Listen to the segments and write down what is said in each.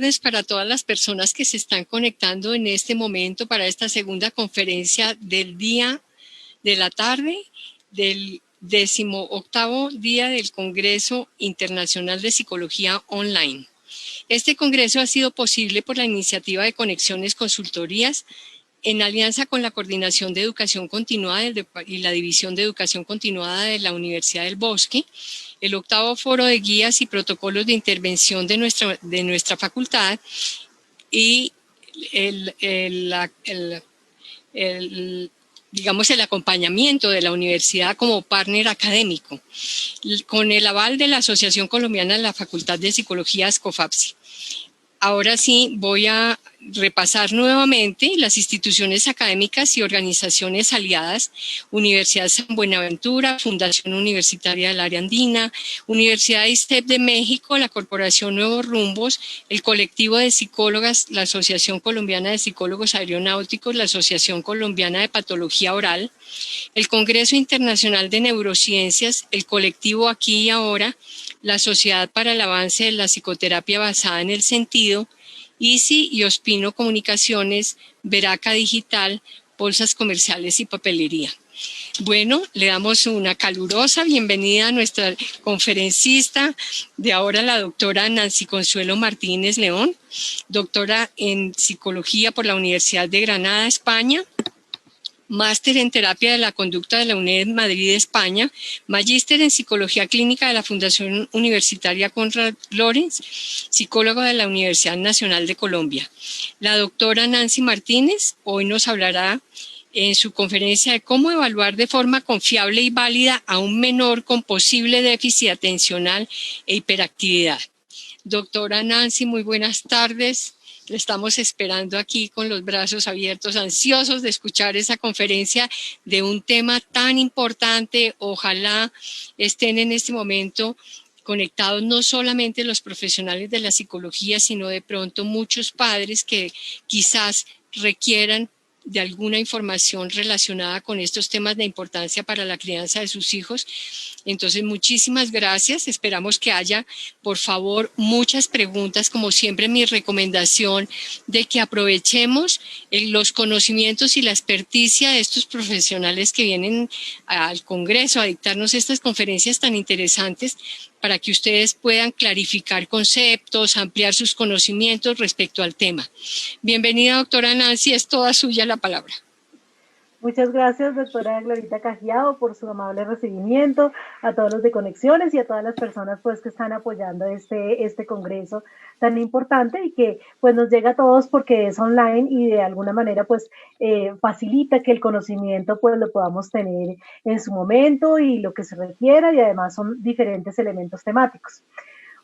tardes para todas las personas que se están conectando en este momento para esta segunda conferencia del día de la tarde del 18º día del Congreso Internacional de Psicología Online. Este congreso ha sido posible por la iniciativa de Conexiones Consultorías en alianza con la Coordinación de Educación Continuada y la División de Educación Continuada de la Universidad del Bosque, el 8º Foro de Guías y Protocolos de Intervención de nuestra facultad y digamos, el acompañamiento de la universidad como partner académico, con el aval de la Asociación Colombiana de la Facultad de Psicología, ASCOFAPSI. Ahora sí voy a repasar nuevamente las instituciones académicas y organizaciones aliadas: Universidad San Buenaventura, Fundación Universitaria del Área Andina, Universidad ISTEP de México, la Corporación Nuevos Rumbos, el Colectivo de Psicólogas, la Asociación Colombiana de Psicólogos Aeronáuticos, la Asociación Colombiana de Patología Oral, el Congreso Internacional de Neurociencias, el Colectivo Aquí y Ahora, la Sociedad para el Avance de la Psicoterapia Basada en el Sentido, ISI y Ospino Comunicaciones, Veraca Digital, Bolsas Comerciales y Papelería. Bueno, le damos una calurosa bienvenida a nuestra conferencista de ahora, la doctora Nancy Consuelo Martínez León, doctora en Psicología por la Universidad de Granada, España, máster en Terapia de la Conducta de la UNED Madrid, España, magíster en Psicología Clínica de la Fundación Universitaria Konrad Lorenz, psicóloga de la Universidad Nacional de Colombia. La doctora Nancy Martínez hoy nos hablará en su conferencia de cómo evaluar de forma confiable y válida a un menor con posible déficit atencional e hiperactividad. Doctora Nancy, muy buenas tardes. Le estamos esperando aquí con los brazos abiertos, ansiosos de escuchar esa conferencia de un tema tan importante. Ojalá estén en este momento conectados no solamente los profesionales de la psicología, sino de pronto muchos padres que quizás requieran de alguna información relacionada con estos temas de importancia para la crianza de sus hijos. Entonces, muchísimas gracias. Esperamos que haya, por favor, muchas preguntas. Como siempre, mi recomendación de que aprovechemos los conocimientos y la experticia de estos profesionales que vienen al Congreso a dictarnos estas conferencias tan interesantes para que ustedes puedan clarificar conceptos, ampliar sus conocimientos respecto al tema. Bienvenida, doctora Nancy, es toda suya la palabra. Muchas gracias, doctora Glorita Cajiao, por su amable recibimiento, a todos los de Conexiones y a todas las personas pues que están apoyando este congreso tan importante y que pues nos llega a todos porque es online y de alguna manera pues facilita que el conocimiento pues lo podamos tener en su momento y lo que se requiera, y además son diferentes elementos temáticos.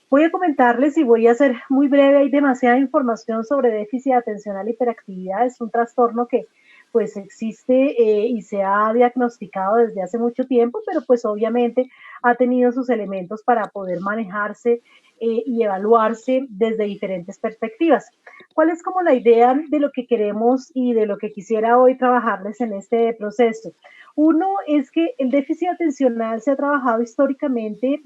Voy a comentarles y voy a ser muy breve. Hay demasiada información sobre déficit atencional e hiperactividad. Es un trastorno que pues existe y se ha diagnosticado desde hace mucho tiempo, pero pues obviamente ha tenido sus elementos para poder manejarse y evaluarse desde diferentes perspectivas. ¿Cuál es como la idea de lo que queremos y de lo que quisiera hoy trabajarles en este proceso? Uno es que el déficit atencional se ha trabajado históricamente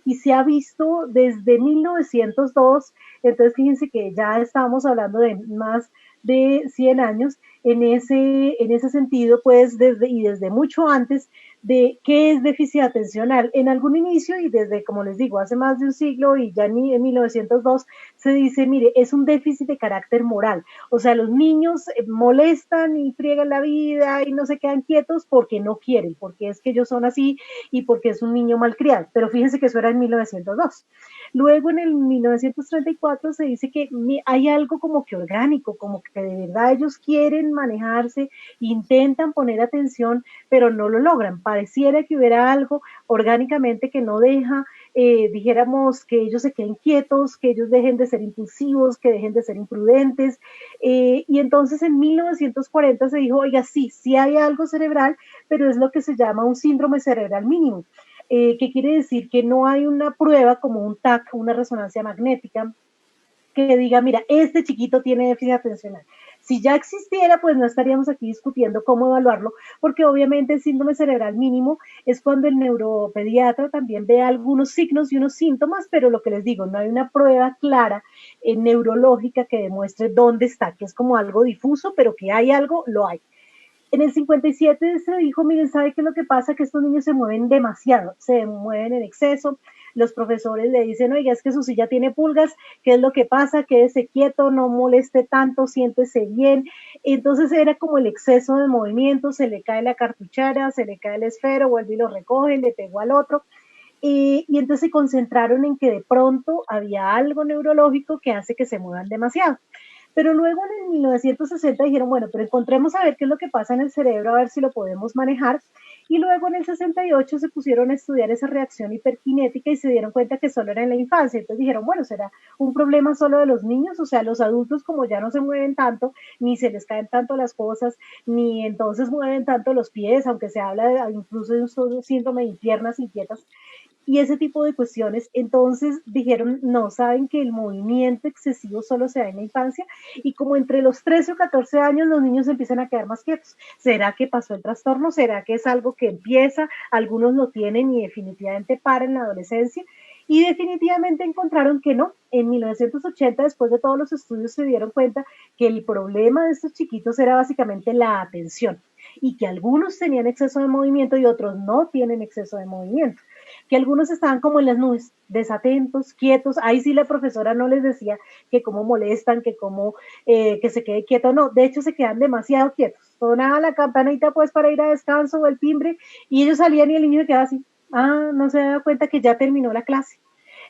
y se ha visto desde 1902, entonces fíjense que ya estamos hablando de más de 100 años en ese sentido, pues desde mucho antes de qué es déficit atencional. En algún inicio y desde, como les digo, hace más de un siglo y ya ni en 1902 se dice, mire, es un déficit de carácter moral. O sea, los niños molestan y friegan la vida y no se quedan quietos porque no quieren, porque es que ellos son así y porque es un niño malcriado. Pero fíjense que eso era en 1902. Luego en el 1934 se dice que hay algo como que orgánico, como que de verdad ellos quieren manejarse, intentan poner atención, pero no lo logran. Pareciera que hubiera algo orgánicamente que no deja, dijéramos, que ellos se queden quietos, que ellos dejen de ser impulsivos, que dejen de ser imprudentes. Y entonces en 1940 se dijo, oiga, sí hay algo cerebral, pero es lo que se llama un síndrome cerebral mínimo. ¿Qué quiere decir? Que no hay una prueba como un TAC, una resonancia magnética, que diga, mira, este chiquito tiene déficit atencional. Si ya existiera, pues no estaríamos aquí discutiendo cómo evaluarlo, porque obviamente el síndrome cerebral mínimo es cuando el neuropediatra también ve algunos signos y unos síntomas, pero lo que les digo, no hay una prueba clara neurológica que demuestre dónde está, que es como algo difuso, pero que hay algo, lo hay. En el 57 se dijo, miren, ¿sabe qué es lo que pasa? Que estos niños se mueven demasiado, se mueven en exceso. Los profesores le dicen, oiga, es que su silla tiene pulgas, ¿qué es lo que pasa? Quédese quieto, no moleste tanto, siéntese bien. Entonces era como el exceso de movimiento, se le cae la cartuchera, se le cae el esfero, vuelve y lo recoge, le pegó al otro. Y entonces se concentraron en que de pronto había algo neurológico que hace que se muevan demasiado. Pero luego en el 1960 dijeron, bueno, pero encontremos a ver qué es lo que pasa en el cerebro, a ver si lo podemos manejar. Y luego en el 68 se pusieron a estudiar esa reacción hiperkinética y se dieron cuenta que solo era en la infancia. Entonces dijeron, bueno, ¿será un problema solo de los niños? O sea, los adultos como ya no se mueven tanto, ni se les caen tanto las cosas, ni entonces mueven tanto los pies, aunque se habla incluso de un síndrome de piernas inquietas, y ese tipo de cuestiones. Entonces dijeron, no, saben que el movimiento excesivo solo se da en la infancia y como entre los 13 o 14 años los niños empiezan a quedar más quietos. ¿Será que pasó el trastorno? ¿Será que es algo que empieza? Algunos lo tienen y definitivamente para en la adolescencia. Y definitivamente encontraron que no. En 1980, después de todos los estudios, se dieron cuenta que el problema de estos chiquitos era básicamente la atención y que algunos tenían exceso de movimiento y otros no tienen exceso de movimiento, que algunos estaban como en las nubes, desatentos, quietos. Ahí sí la profesora no les decía que cómo molestan, que cómo que se quede quieto, no, de hecho se quedan demasiado quietos. Sonaba la campanita pues para ir a descanso o el timbre y ellos salían y el niño se quedaba así, no se da cuenta que ya terminó la clase.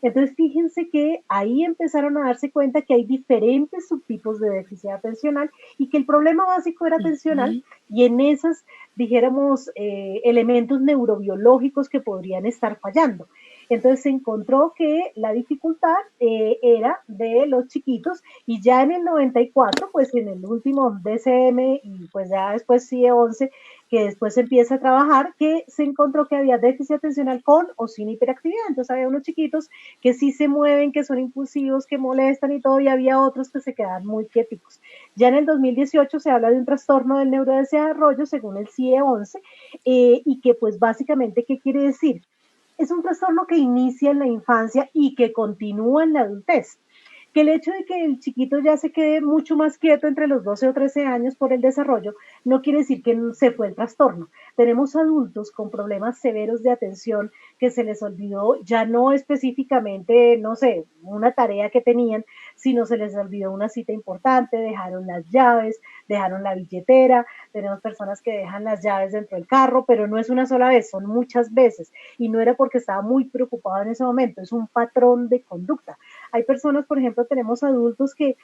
Entonces, fíjense que ahí empezaron a darse cuenta que hay diferentes subtipos de déficit atencional y que el problema básico era atencional y en esas, dijéramos, elementos neurobiológicos que podrían estar fallando. Entonces se encontró que la dificultad era de los chiquitos y ya en el 94, pues en el último DCM y pues ya después CIE 11, que después se empieza a trabajar, que se encontró que había déficit atencional con o sin hiperactividad. Entonces había unos chiquitos que sí se mueven, que son impulsivos, que molestan y todo, y había otros que se quedan muy quieticos. Ya en el 2018 se habla de un trastorno del neurodesarrollo según el CIE 11 y que pues básicamente, ¿qué quiere decir? Es un trastorno que inicia en la infancia y que continúa en la adultez. Que el hecho de que el chiquito ya se quede mucho más quieto entre los 12 o 13 años por el desarrollo no quiere decir que se fue el trastorno. Tenemos adultos con problemas severos de atención que se les olvidó ya no específicamente, no sé, una tarea que tenían, sino se les olvidó una cita importante, dejaron las llaves, dejaron la billetera. Tenemos personas que dejan las llaves dentro del carro, pero no es una sola vez, son muchas veces. Y no era porque estaba muy preocupado en ese momento, es un patrón de conducta. Hay personas, por ejemplo, tenemos adultos que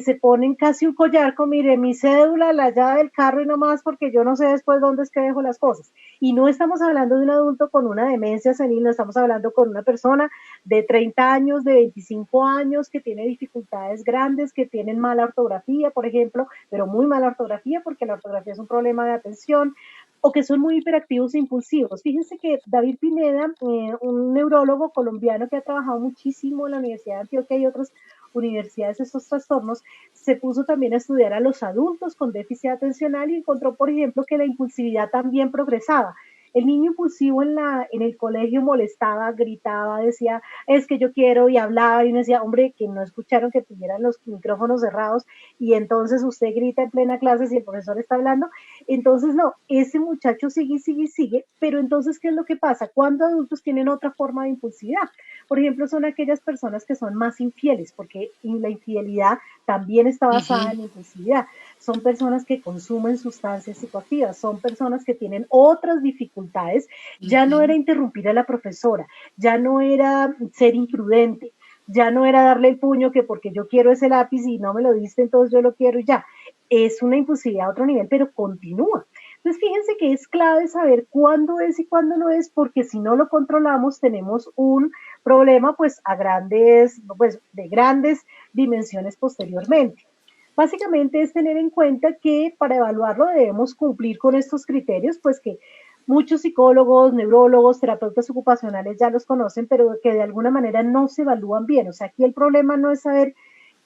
se ponen casi un collar con, mire, mi cédula, la llave del carro y no más porque yo no sé después dónde es que dejo las cosas. Y no estamos hablando de un adulto con una demencia senil, no estamos hablando con una persona de 30 años, de 25 años, que tiene dificultades grandes, que tienen mala ortografía, por ejemplo, pero muy mala ortografía porque la ortografía es un problema de atención, o que son muy hiperactivos e impulsivos. Fíjense que David Pineda, un neurólogo colombiano que ha trabajado muchísimo en la Universidad de Antioquia y otras universidades estos trastornos, se puso también a estudiar a los adultos con déficit atencional y encontró, por ejemplo, que la impulsividad también progresaba. El niño impulsivo en el colegio molestaba, gritaba, decía, es que yo quiero, y hablaba, y uno decía, hombre, que no escucharon que tuvieran los micrófonos cerrados, y entonces usted grita en plena clase si el profesor está hablando. Entonces, no, ese muchacho sigue, sigue, sigue, pero entonces, ¿qué es lo que pasa? Cuando adultos tienen otra forma de impulsividad. Por ejemplo, son aquellas personas que son más infieles, porque la infidelidad también está basada en impulsividad. Son personas que consumen sustancias psicoactivas, son personas que tienen otras dificultades. Ya no era interrumpir a la profesora, ya no era ser imprudente, ya no era darle el puño que porque yo quiero ese lápiz y no me lo diste, entonces yo lo quiero y ya. Es una impulsividad a otro nivel, pero continúa. Entonces, fíjense que es clave saber cuándo es y cuándo no es, porque si no lo controlamos, tenemos un problema, pues, de grandes dimensiones posteriormente. Básicamente es tener en cuenta que para evaluarlo debemos cumplir con estos criterios, pues que muchos psicólogos, neurólogos, terapeutas ocupacionales ya los conocen, pero que de alguna manera no se evalúan bien. O sea, aquí el problema no es saber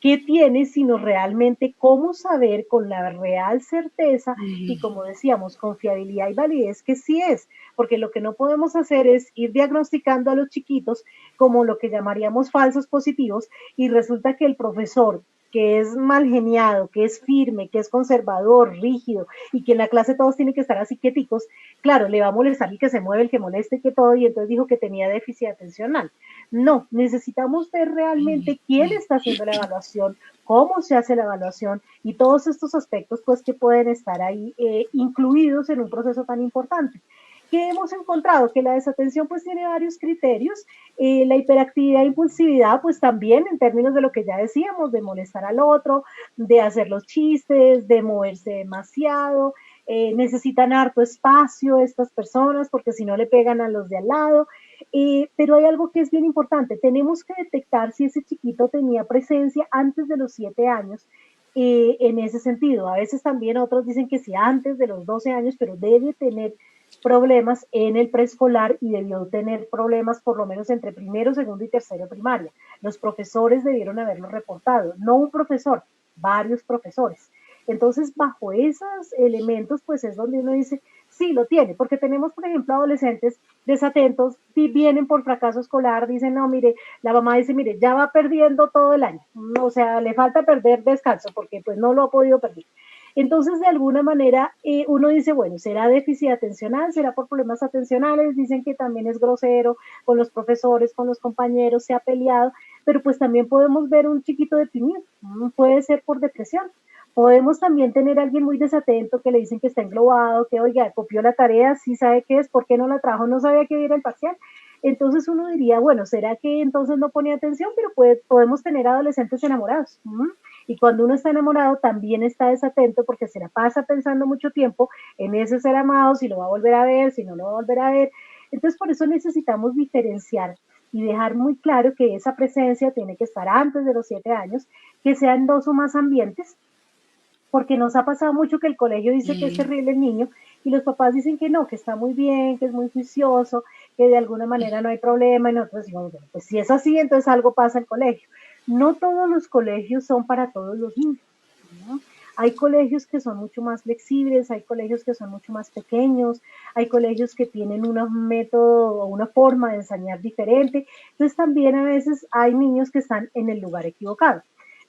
qué tiene, sino realmente cómo saber con la real certeza y, como decíamos, confiabilidad y validez que sí es, porque lo que no podemos hacer es ir diagnosticando a los chiquitos como lo que llamaríamos falsos positivos, y resulta que el profesor, que es mal geniado, que es firme, que es conservador, rígido, y que en la clase todos tienen que estar así quieticos, claro, le va a molestar el que se mueve, el que moleste, que todo, y entonces dijo que tenía déficit atencional. No, necesitamos ver realmente quién está haciendo la evaluación, cómo se hace la evaluación y todos estos aspectos pues que pueden estar ahí incluidos en un proceso tan importante. ¿Qué hemos encontrado? Que la desatención pues tiene varios criterios, la hiperactividad e impulsividad pues también en términos de lo que ya decíamos, de molestar al otro, de hacer los chistes, de moverse demasiado, necesitan harto espacio estas personas porque si no le pegan a los de al lado, pero hay algo que es bien importante, tenemos que detectar si ese chiquito tenía presencia antes de los 7 años, en ese sentido. A veces también otros dicen que sí antes de los 12 años, pero debe tener problemas en el preescolar y debió tener problemas por lo menos entre primero, segundo y tercero primaria. Los profesores debieron haberlo reportado, no un profesor, varios profesores. Entonces, bajo esos elementos, pues es donde uno dice, sí, lo tiene, porque tenemos, por ejemplo, adolescentes desatentos, vienen por fracaso escolar, dicen, no, mire, la mamá dice, mire, ya va perdiendo todo el año, o sea, le falta perder descanso, porque pues no lo ha podido perder. Entonces, de alguna manera, uno dice, bueno, ¿será déficit atencional? ¿Será por problemas atencionales? Dicen que también es grosero con los profesores, con los compañeros, se ha peleado, pero pues también podemos ver un chiquito deprimido, puede ser por depresión. Podemos también tener a alguien muy desatento que le dicen que está englobado, que oiga, copió la tarea, sí sabe qué es, ¿por qué no la trajo? No sabía que era el parcial. Entonces uno diría, bueno, ¿será que entonces no ponía atención? Pero podemos tener adolescentes enamorados. Y cuando uno está enamorado también está desatento porque se la pasa pensando mucho tiempo en ese ser amado, si lo va a volver a ver, si no lo va a volver a ver. Entonces por eso necesitamos diferenciar y dejar muy claro que esa presencia tiene que estar antes de los 7 años, que sean 2 o más ambientes, porque nos ha pasado mucho que el colegio dice que es terrible el niño y los papás dicen que no, que está muy bien, que es muy juicioso, que de alguna manera no hay problema, y nosotros decimos, bueno, pues si es así, entonces algo pasa en el colegio. No todos los colegios son para todos los niños, ¿no? Hay colegios que son mucho más flexibles, hay colegios que son mucho más pequeños, hay colegios que tienen un método o una forma de enseñar diferente, entonces también a veces hay niños que están en el lugar equivocado.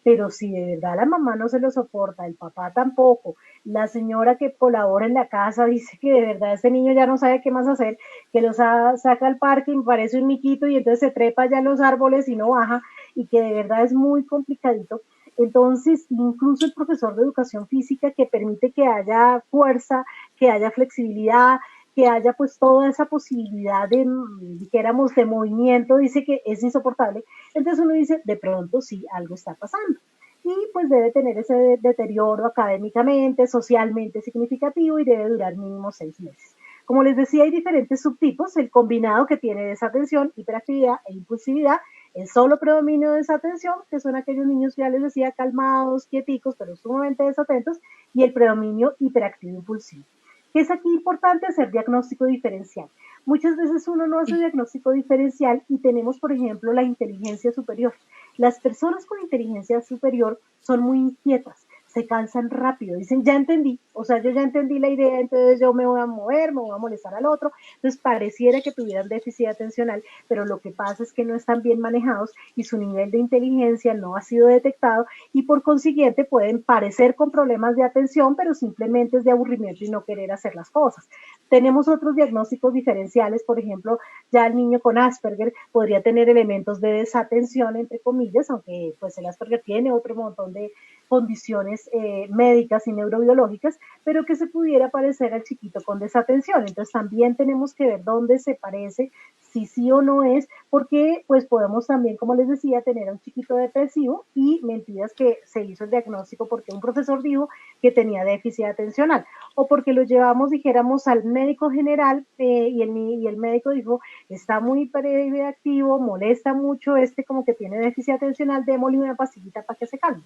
Pero si de verdad la mamá no se lo soporta, el papá tampoco, la señora que colabora en la casa dice que de verdad ese niño ya no sabe qué más hacer, que los saca al parque y parece un miquito y entonces se trepa ya en los árboles y no baja, y que de verdad es muy complicadito. Entonces, incluso el profesor de educación física que permite que haya fuerza, que haya flexibilidad, que haya pues toda esa posibilidad de, dijéramos, de movimiento, dice que es insoportable. Entonces uno dice, de pronto sí, algo está pasando. Y pues debe tener ese deterioro académicamente, socialmente significativo y debe durar mínimo 6 meses. Como les decía, hay diferentes subtipos, el combinado que tiene desatención, hiperactividad e impulsividad, el solo predominio de desatención, que son aquellos niños, ya les decía, calmados, quieticos, pero sumamente desatentos, y el predominio hiperactivo impulsivo. ¿Qué es aquí importante? Hacer diagnóstico diferencial. Muchas veces uno no hace diagnóstico diferencial y tenemos, por ejemplo, la inteligencia superior. Las personas con inteligencia superior son muy inquietas, se cansan rápido, dicen, ya entendí, o sea, yo ya entendí la idea, entonces yo me voy a mover, me voy a molestar al otro, entonces pareciera que tuvieran déficit atencional, pero lo que pasa es que no están bien manejados y su nivel de inteligencia no ha sido detectado y por consiguiente pueden parecer con problemas de atención, pero simplemente es de aburrimiento y no querer hacer las cosas. Tenemos otros diagnósticos diferenciales, por ejemplo, ya el niño con Asperger podría tener elementos de desatención, entre comillas, aunque pues el Asperger tiene otro montón de condiciones médicas y neurobiológicas, pero que se pudiera parecer al chiquito con desatención. Entonces también tenemos que ver dónde se parece, si sí o no es, porque pues podemos también, como les decía, tener a un chiquito depresivo y mentiras que se hizo el diagnóstico porque un profesor dijo que tenía déficit atencional o porque lo llevamos, dijéramos, al médico general y el médico dijo, está muy hiperactivo, molesta mucho, como que tiene déficit atencional, démosle una pastillita para que se calme.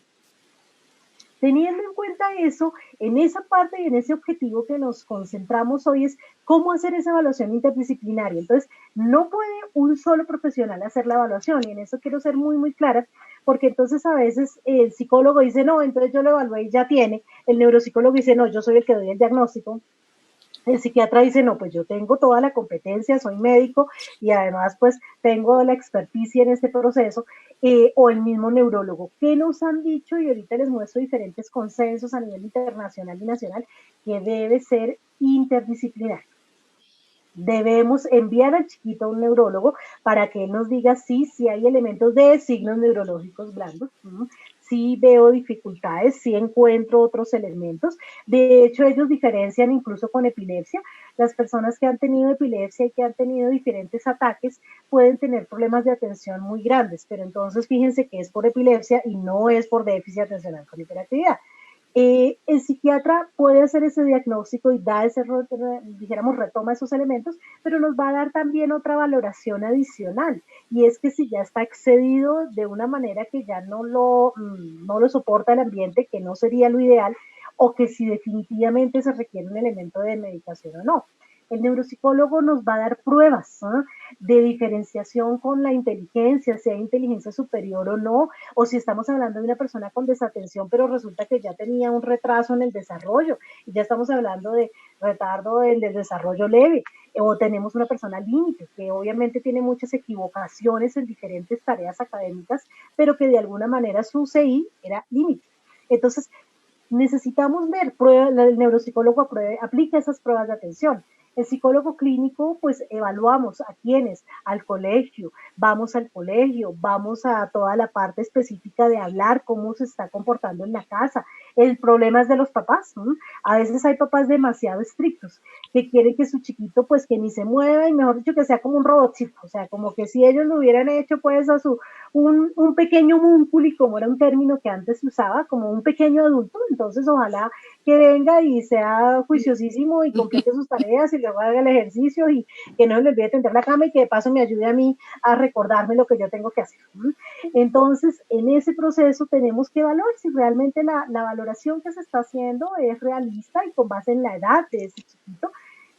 Teniendo en cuenta eso, en esa parte y en ese objetivo que nos concentramos hoy es cómo hacer esa evaluación interdisciplinaria. Entonces, no puede un solo profesional hacer la evaluación y en eso quiero ser muy, muy clara porque entonces a veces el psicólogo dice, no, entonces yo lo evalué y ya tiene, el neuropsicólogo dice, no, yo soy el que doy el diagnóstico, el psiquiatra dice, no, pues yo tengo toda la competencia, soy médico y además pues tengo la experticia en este proceso, o el mismo neurólogo. ¿Qué nos han dicho? Y ahorita les muestro diferentes consensos a nivel internacional y nacional, que debe ser interdisciplinario. Debemos enviar al chiquito a un neurólogo para que él nos diga si hay elementos de signos neurológicos blandos, si veo dificultades, si encuentro otros elementos. De hecho, ellos diferencian incluso con epilepsia. Las personas que han tenido epilepsia y que han tenido diferentes ataques pueden tener problemas de atención muy grandes, pero entonces fíjense que es por epilepsia y no es por déficit atencional con hiperactividad. El psiquiatra puede hacer ese diagnóstico y da ese, dijéramos, retoma esos elementos, pero nos va a dar también otra valoración adicional, y es que si ya está excedido de una manera que ya no lo soporta el ambiente, que no sería lo ideal, o que si definitivamente se requiere un elemento de medicación o no. El neuropsicólogo nos va a dar pruebas, ¿no?, de diferenciación con la inteligencia, si hay inteligencia superior o no, o si estamos hablando de una persona con desatención, pero resulta que ya tenía un retraso en el desarrollo, y ya estamos hablando de retardo del desarrollo leve, o tenemos una persona límite, que obviamente tiene muchas equivocaciones en diferentes tareas académicas, pero que de alguna manera su CI era límite. Entonces, necesitamos ver, el neuropsicólogo aplica esas pruebas de atención. El psicólogo clínico, pues evaluamos a quiénes, al colegio, vamos a toda la parte específica de hablar, cómo se está comportando en la casa. El problema es de los papás, ¿no? A veces hay papás demasiado estrictos, que quieren que su chiquito, pues que ni se mueva, y mejor dicho, que sea como un robotcito, o sea, como que si ellos lo hubieran hecho, pues un pequeño múnculi, como era un término que antes se usaba, como un pequeño adulto, entonces ojalá que venga y sea juiciosísimo y complete sus tareas y luego haga el ejercicio y que no le olvide tender la cama y que de paso me ayude a mí a recordarme lo que yo tengo que hacer. Entonces, en ese proceso tenemos que evaluar si realmente la valoración que se está haciendo es realista y con base en la edad de ese chiquito.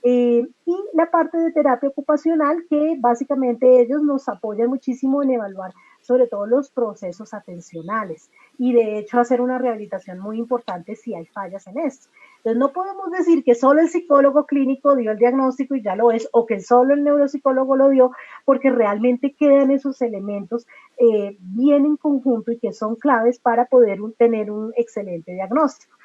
Y la parte de terapia ocupacional, que básicamente ellos nos apoyan muchísimo en evaluar sobre todo los procesos atencionales y de hecho hacer una rehabilitación muy importante si hay fallas en esto. Entonces no podemos decir que solo el psicólogo clínico dio el diagnóstico y ya lo es, o que solo el neuropsicólogo lo dio, porque realmente quedan esos elementos bien en conjunto y que son claves para poder tener un excelente diagnóstico.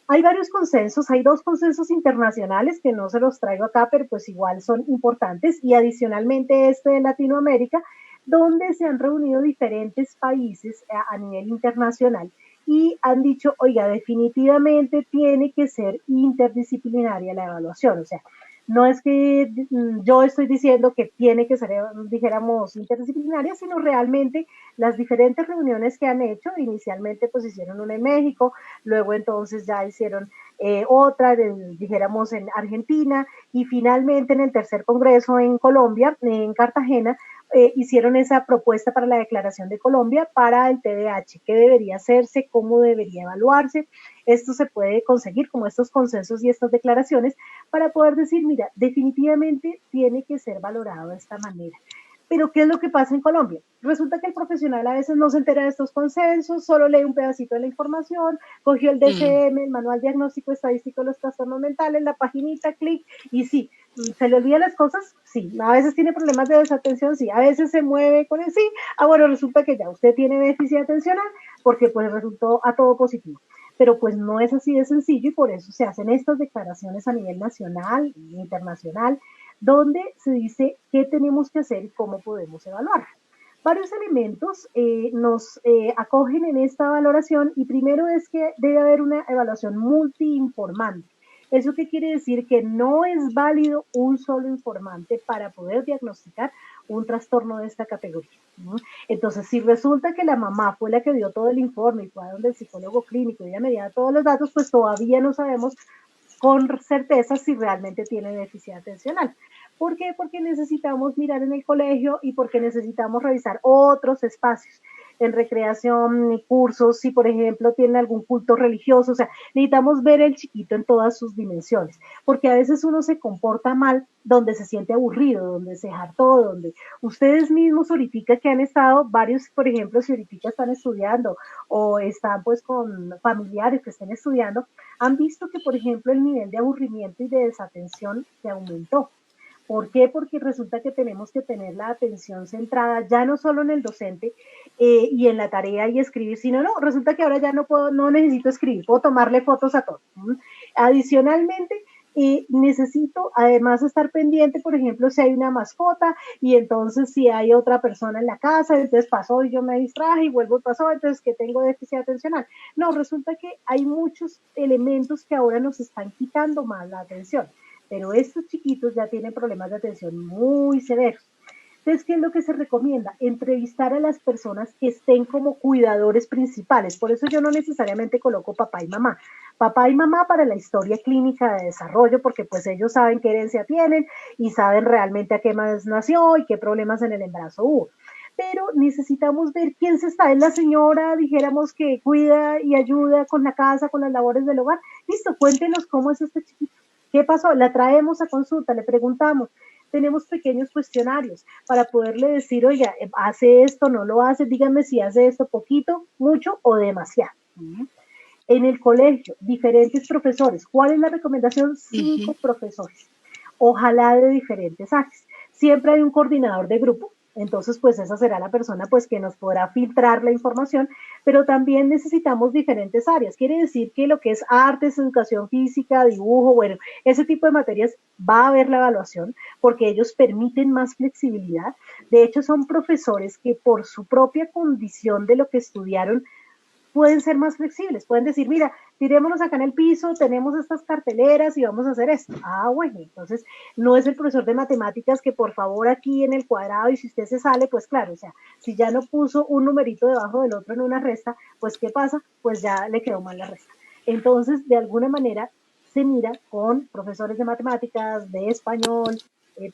Hay varios consensos, hay 2 consensos internacionales que no se los traigo acá, pero pues igual son importantes, y adicionalmente este de Latinoamérica, donde se han reunido diferentes países a nivel internacional y han dicho, oiga, definitivamente tiene que ser interdisciplinaria la evaluación, o sea, no es que yo estoy diciendo que tiene que ser, dijéramos, interdisciplinaria, sino realmente las diferentes reuniones que han hecho, inicialmente pues hicieron una en México, luego entonces ya hicieron otra, dijéramos, en Argentina, y finalmente en el tercer congreso en Colombia, en Cartagena, hicieron esa propuesta para la declaración de Colombia para el TDAH, qué debería hacerse, cómo debería evaluarse. Esto se puede conseguir como estos consensos y estas declaraciones para poder decir, mira, definitivamente tiene que ser valorado de esta manera. Pero ¿qué es lo que pasa en Colombia? Resulta que el profesional a veces no se entera de estos consensos, solo lee un pedacito de la información, cogió el DCM, el Manual Diagnóstico Estadístico de los Trastornos Mentales, la paginita, clic, y sí, ¿se le olvidan las cosas? Sí. A veces tiene problemas de desatención, sí. A veces se mueve con el sí. Bueno, resulta que ya usted tiene déficit atencional porque pues resultó a todo positivo. Pero pues no es así de sencillo, y por eso se hacen estas declaraciones a nivel nacional e internacional, donde se dice qué tenemos que hacer y cómo podemos evaluar. Varios elementos nos acogen en esta valoración, y primero es que debe haber una evaluación multiinformante. ¿Eso qué quiere decir? Que no es válido un solo informante para poder diagnosticar un trastorno de esta categoría, ¿no? Entonces, si resulta que la mamá fue la que dio todo el informe y fue a donde el psicólogo clínico y ella medía todos los datos, pues todavía no sabemos con certeza si realmente tiene déficit atencional. ¿Por qué? Porque necesitamos mirar en el colegio y porque necesitamos revisar otros espacios. en recreación, cursos, si por ejemplo tienen algún culto religioso, o sea, necesitamos ver el chiquito en todas sus dimensiones, porque a veces uno se comporta mal donde se siente aburrido, donde se hartó, donde ustedes mismos ahorita que han estado, varios, por ejemplo, si ahorita están estudiando o están pues con familiares que estén estudiando, han visto que, por ejemplo, el nivel de aburrimiento y de desatención se aumentó. ¿Por qué? Porque resulta que tenemos que tener la atención centrada ya no solo en el docente y en la tarea y escribir, sino no, resulta que ahora ya no puedo, no necesito escribir, puedo tomarle fotos a todo. Adicionalmente, necesito además estar pendiente, por ejemplo, si hay una mascota y entonces si hay otra persona en la casa, entonces pasó y yo me distraje y vuelvo y pasó, entonces que tengo déficit atencional. No, resulta que hay muchos elementos que ahora nos están quitando más la atención, pero estos chiquitos ya tienen problemas de atención muy severos. Entonces, ¿qué es lo que se recomienda? Entrevistar a las personas que estén como cuidadores principales. Por eso yo no necesariamente coloco papá y mamá. Papá y mamá para la historia clínica de desarrollo, porque pues ellos saben qué herencia tienen y saben realmente a qué más nació y qué problemas en el embarazo hubo. Pero necesitamos ver quién se está. Es la señora, dijéramos, que cuida y ayuda con la casa, con las labores del hogar. Listo, cuéntenos cómo es este chiquito. ¿Qué pasó? La traemos a consulta, le preguntamos, tenemos pequeños cuestionarios para poderle decir, oiga, hace esto, no lo hace, dígame si hace esto poquito, mucho o demasiado. En el colegio, diferentes profesores. ¿Cuál es la recomendación? 5 profesores. Ojalá de diferentes áreas. Siempre hay un coordinador de grupo, entonces pues esa será la persona pues que nos podrá filtrar la información, pero también necesitamos diferentes áreas. Quiere decir que lo que es artes, educación física, dibujo, bueno, ese tipo de materias va a haber la evaluación porque ellos permiten más flexibilidad. De hecho, son profesores que por su propia condición de lo que estudiaron pueden ser más flexibles, pueden decir, mira, tirémonos acá en el piso, tenemos estas carteleras y vamos a hacer esto. Ah, bueno, entonces no es el profesor de matemáticas que por favor aquí en el cuadrado y si usted se sale, pues claro, o sea, si ya no puso un numerito debajo del otro en una resta, pues ¿qué pasa? Pues ya le quedó mal la resta. Entonces, de alguna manera, se mira con profesores de matemáticas, de español,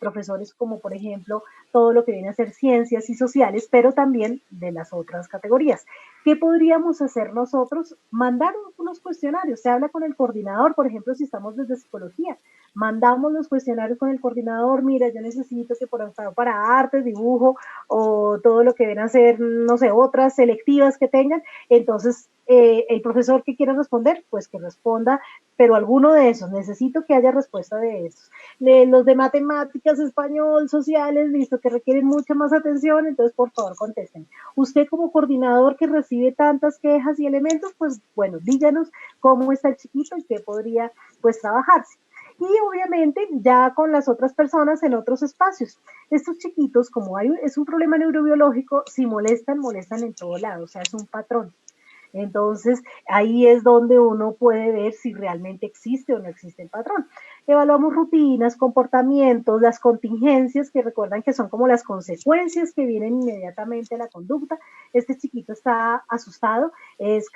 profesores como por ejemplo todo lo que viene a ser ciencias y sociales, pero también de las otras categorías. ¿Qué podríamos hacer nosotros? Mandar unos cuestionarios. Se habla con el coordinador, por ejemplo, si estamos desde psicología. Mandamos los cuestionarios con el coordinador. Mira, yo necesito que por ejemplo para artes, dibujo o todo lo que viene a ser, no sé, otras selectivas que tengan. Entonces, el profesor que quiera responder, pues que responda, pero alguno de esos. Necesito que haya respuesta de esos. Los de matemáticas, español, sociales, listo, que requieren mucha más atención, entonces por favor contesten. Usted como coordinador que recibe tantas quejas y elementos, pues bueno, díganos cómo está el chiquito y qué podría pues trabajarse. Y obviamente ya con las otras personas en otros espacios. Estos chiquitos, como es un problema neurobiológico, si molestan, molestan en todo lado, o sea, es un patrón. Entonces, ahí es donde uno puede ver si realmente existe o no existe el patrón. Evaluamos rutinas, comportamientos, las contingencias, que recuerdan que son como las consecuencias que vienen inmediatamente a la conducta. Este chiquito está asustado, es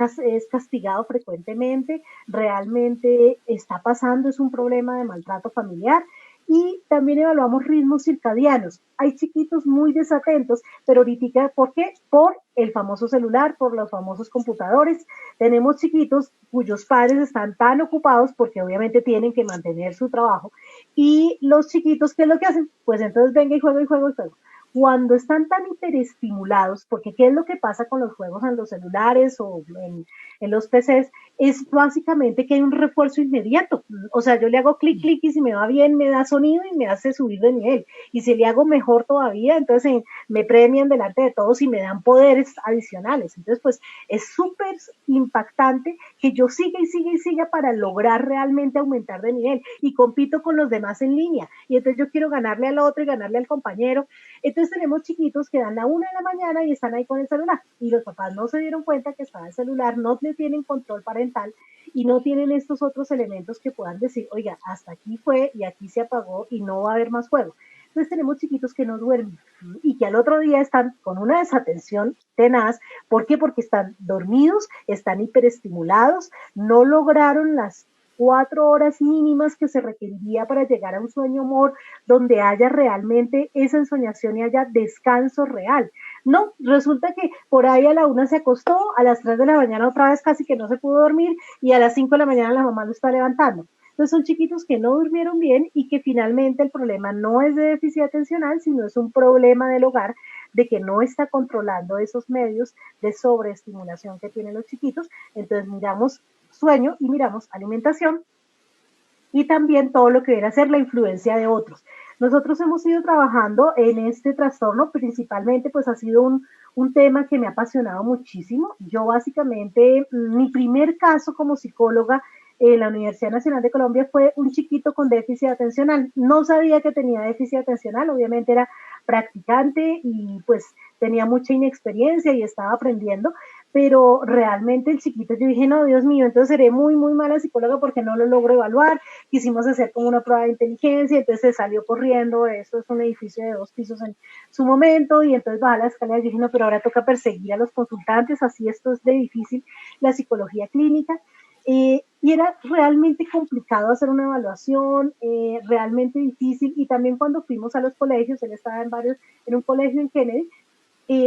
castigado frecuentemente, realmente está pasando, es un problema de maltrato familiar. Y también evaluamos ritmos circadianos. Hay chiquitos muy desatentos, pero ahorita, ¿por qué? Por el famoso celular, por los famosos computadores. Tenemos chiquitos cuyos padres están tan ocupados porque obviamente tienen que mantener su trabajo. Y los chiquitos, ¿qué es lo que hacen? Pues entonces venga y juego y juego y juego. Cuando están tan hiperestimulados, porque ¿qué es lo que pasa con los juegos en los celulares o en los PCs? Es básicamente que hay un refuerzo inmediato. O sea, yo le hago clic, clic y si me va bien me da sonido y me hace subir de nivel. Y si le hago mejor todavía, entonces me premian delante de todos y me dan poderes adicionales. Entonces, pues es súper impactante que yo siga y siga y siga para lograr realmente aumentar de nivel. Y compito con los demás en línea. Y entonces yo quiero ganarle al otro y ganarle al compañero. Entonces tenemos chiquitos que dan la 1 de la mañana y están ahí con el celular. Y los papás no se dieron cuenta que estaba el celular, no le tienen control parental y no tienen estos otros elementos que puedan decir, oiga, hasta aquí fue y aquí se apagó y no va a haber más juego. Entonces tenemos chiquitos que no duermen y que al otro día están con una desatención tenaz. ¿Por qué? Porque están dormidos, están hiperestimulados, no lograron las 4 horas mínimas que se requeriría para llegar a un sueño MOR donde haya realmente esa ensoñación y haya descanso real. No, resulta que por ahí a la 1 se acostó, a las 3 de la mañana otra vez casi que no se pudo dormir y a las 5 de la mañana la mamá lo está levantando. Entonces son chiquitos que no durmieron bien y que finalmente el problema no es de déficit atencional, sino es un problema del hogar de que no está controlando esos medios de sobreestimulación que tienen los chiquitos. Entonces miramos sueño y miramos alimentación y también todo lo que viene a ser la influencia de otros. Nosotros hemos ido trabajando en este trastorno, principalmente pues ha sido un tema que me ha apasionado muchísimo. Yo básicamente, mi primer caso como psicóloga en la Universidad Nacional de Colombia fue un chiquito con déficit atencional. No sabía que tenía déficit atencional, obviamente era practicante y pues tenía mucha inexperiencia y estaba aprendiendo, pero realmente el chiquito yo dije, no, Dios mío, entonces seré muy, muy mala psicóloga porque no lo logro evaluar. Quisimos hacer como una prueba de inteligencia, entonces se salió corriendo, esto es un edificio de 2 pisos en su momento, y entonces baja la escalera y dije, no, pero ahora toca perseguir a los consultantes, así esto es de difícil, la psicología clínica. Y era realmente complicado hacer una evaluación, realmente difícil, y también cuando fuimos a los colegios, él estaba en un colegio en Kennedy,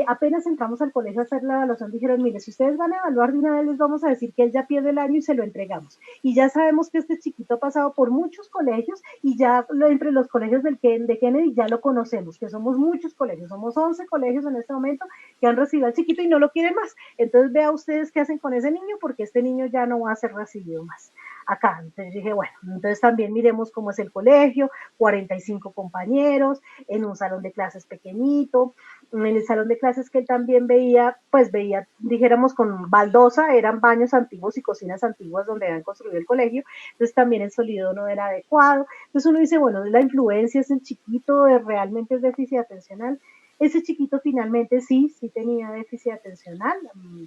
apenas entramos al colegio a hacer la evaluación, dijeron, mire, si ustedes van a evaluar de una vez, les vamos a decir que él ya pierde el año y se lo entregamos. Y ya sabemos que este chiquito ha pasado por muchos colegios y ya entre los colegios de Kennedy ya lo conocemos, que somos muchos colegios, somos 11 colegios en este momento que han recibido al chiquito y no lo quieren más. Entonces vea ustedes qué hacen con ese niño, porque este niño ya no va a ser recibido más acá. Entonces dije, bueno, entonces también miremos cómo es el colegio, 45 compañeros, en un salón de clases pequeñito, en el salón de clases que él también veía, pues veía, dijéramos, con baldosa, eran baños antiguos y cocinas antiguas donde habían construido el colegio, entonces también el sonido no era adecuado. Entonces uno dice, bueno, la influencia es el chiquito, realmente es déficit atencional. Ese chiquito finalmente sí tenía déficit atencional,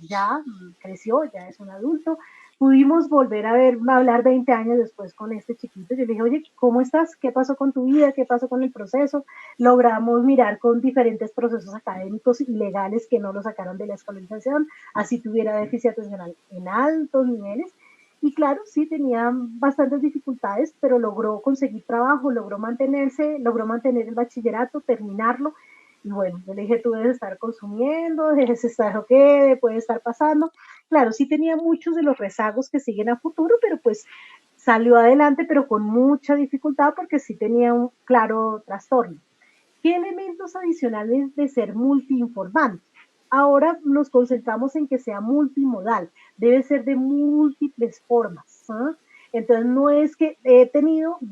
ya creció, ya es un adulto. Pudimos volver a hablar 20 años después con este chiquito. Yo le dije, oye, ¿cómo estás? ¿Qué pasó con tu vida? ¿Qué pasó con el proceso? Logramos mirar con diferentes procesos académicos y legales que no lo sacaron de la escolarización, así tuviera déficit atencional en altos niveles. Y claro, sí tenía bastantes dificultades, pero logró conseguir trabajo, logró mantenerse, logró mantener el bachillerato, terminarlo. Y bueno, yo le dije, tú debes estar consumiendo, debes estar ok, puede estar pasando. Claro, sí tenía muchos de los rezagos que siguen a futuro, pero pues salió adelante, pero con mucha dificultad porque sí tenía un claro trastorno. ¿Qué elementos adicionales de ser multiinformante? Ahora nos concentramos en que sea multimodal, debe ser de múltiples formas. ¿Ah? Entonces, no es que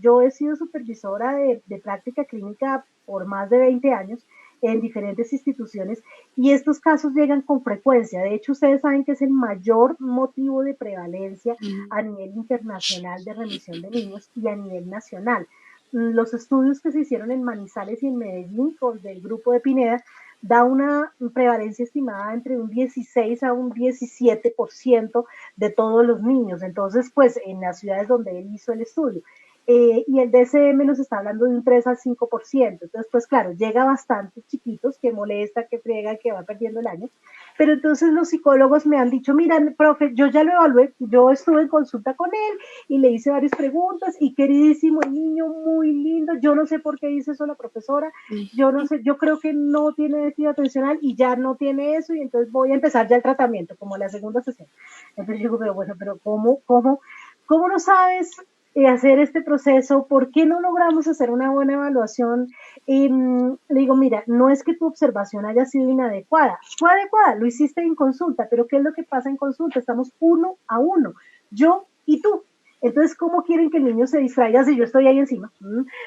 yo he sido supervisora de práctica clínica por más de 20 años en diferentes instituciones y estos casos llegan con frecuencia. De hecho, ustedes saben que es el mayor motivo de prevalencia a nivel internacional de remisión de niños y a nivel nacional. Los estudios que se hicieron en Manizales y en Medellín con del grupo de Pineda da una prevalencia estimada entre un 16 a un 17% de todos los niños. Entonces, pues en las ciudades donde él hizo el estudio. Y el DCM nos está hablando de un 3 al 5%. Entonces, pues claro, llega bastante chiquitos, que molesta, que friega, que va perdiendo el año. Pero entonces los psicólogos me han dicho, mira, profe, yo ya lo evalué, yo estuve en consulta con él y le hice varias preguntas y queridísimo el niño, muy lindo, yo no sé por qué dice eso la profesora, yo no sé, yo creo que no tiene déficit atencional y ya no tiene eso y entonces voy a empezar ya el tratamiento, como la segunda sesión. Entonces yo digo, pero bueno, pero ¿cómo no sabes hacer este proceso? ¿Por qué no logramos hacer una buena evaluación? Y le digo, mira, no es que tu observación haya sido inadecuada, fue adecuada, lo hiciste en consulta, pero ¿qué es lo que pasa en consulta? Estamos 1 a 1, yo y tú. Entonces, ¿cómo quieren que el niño se distraiga si yo estoy ahí encima?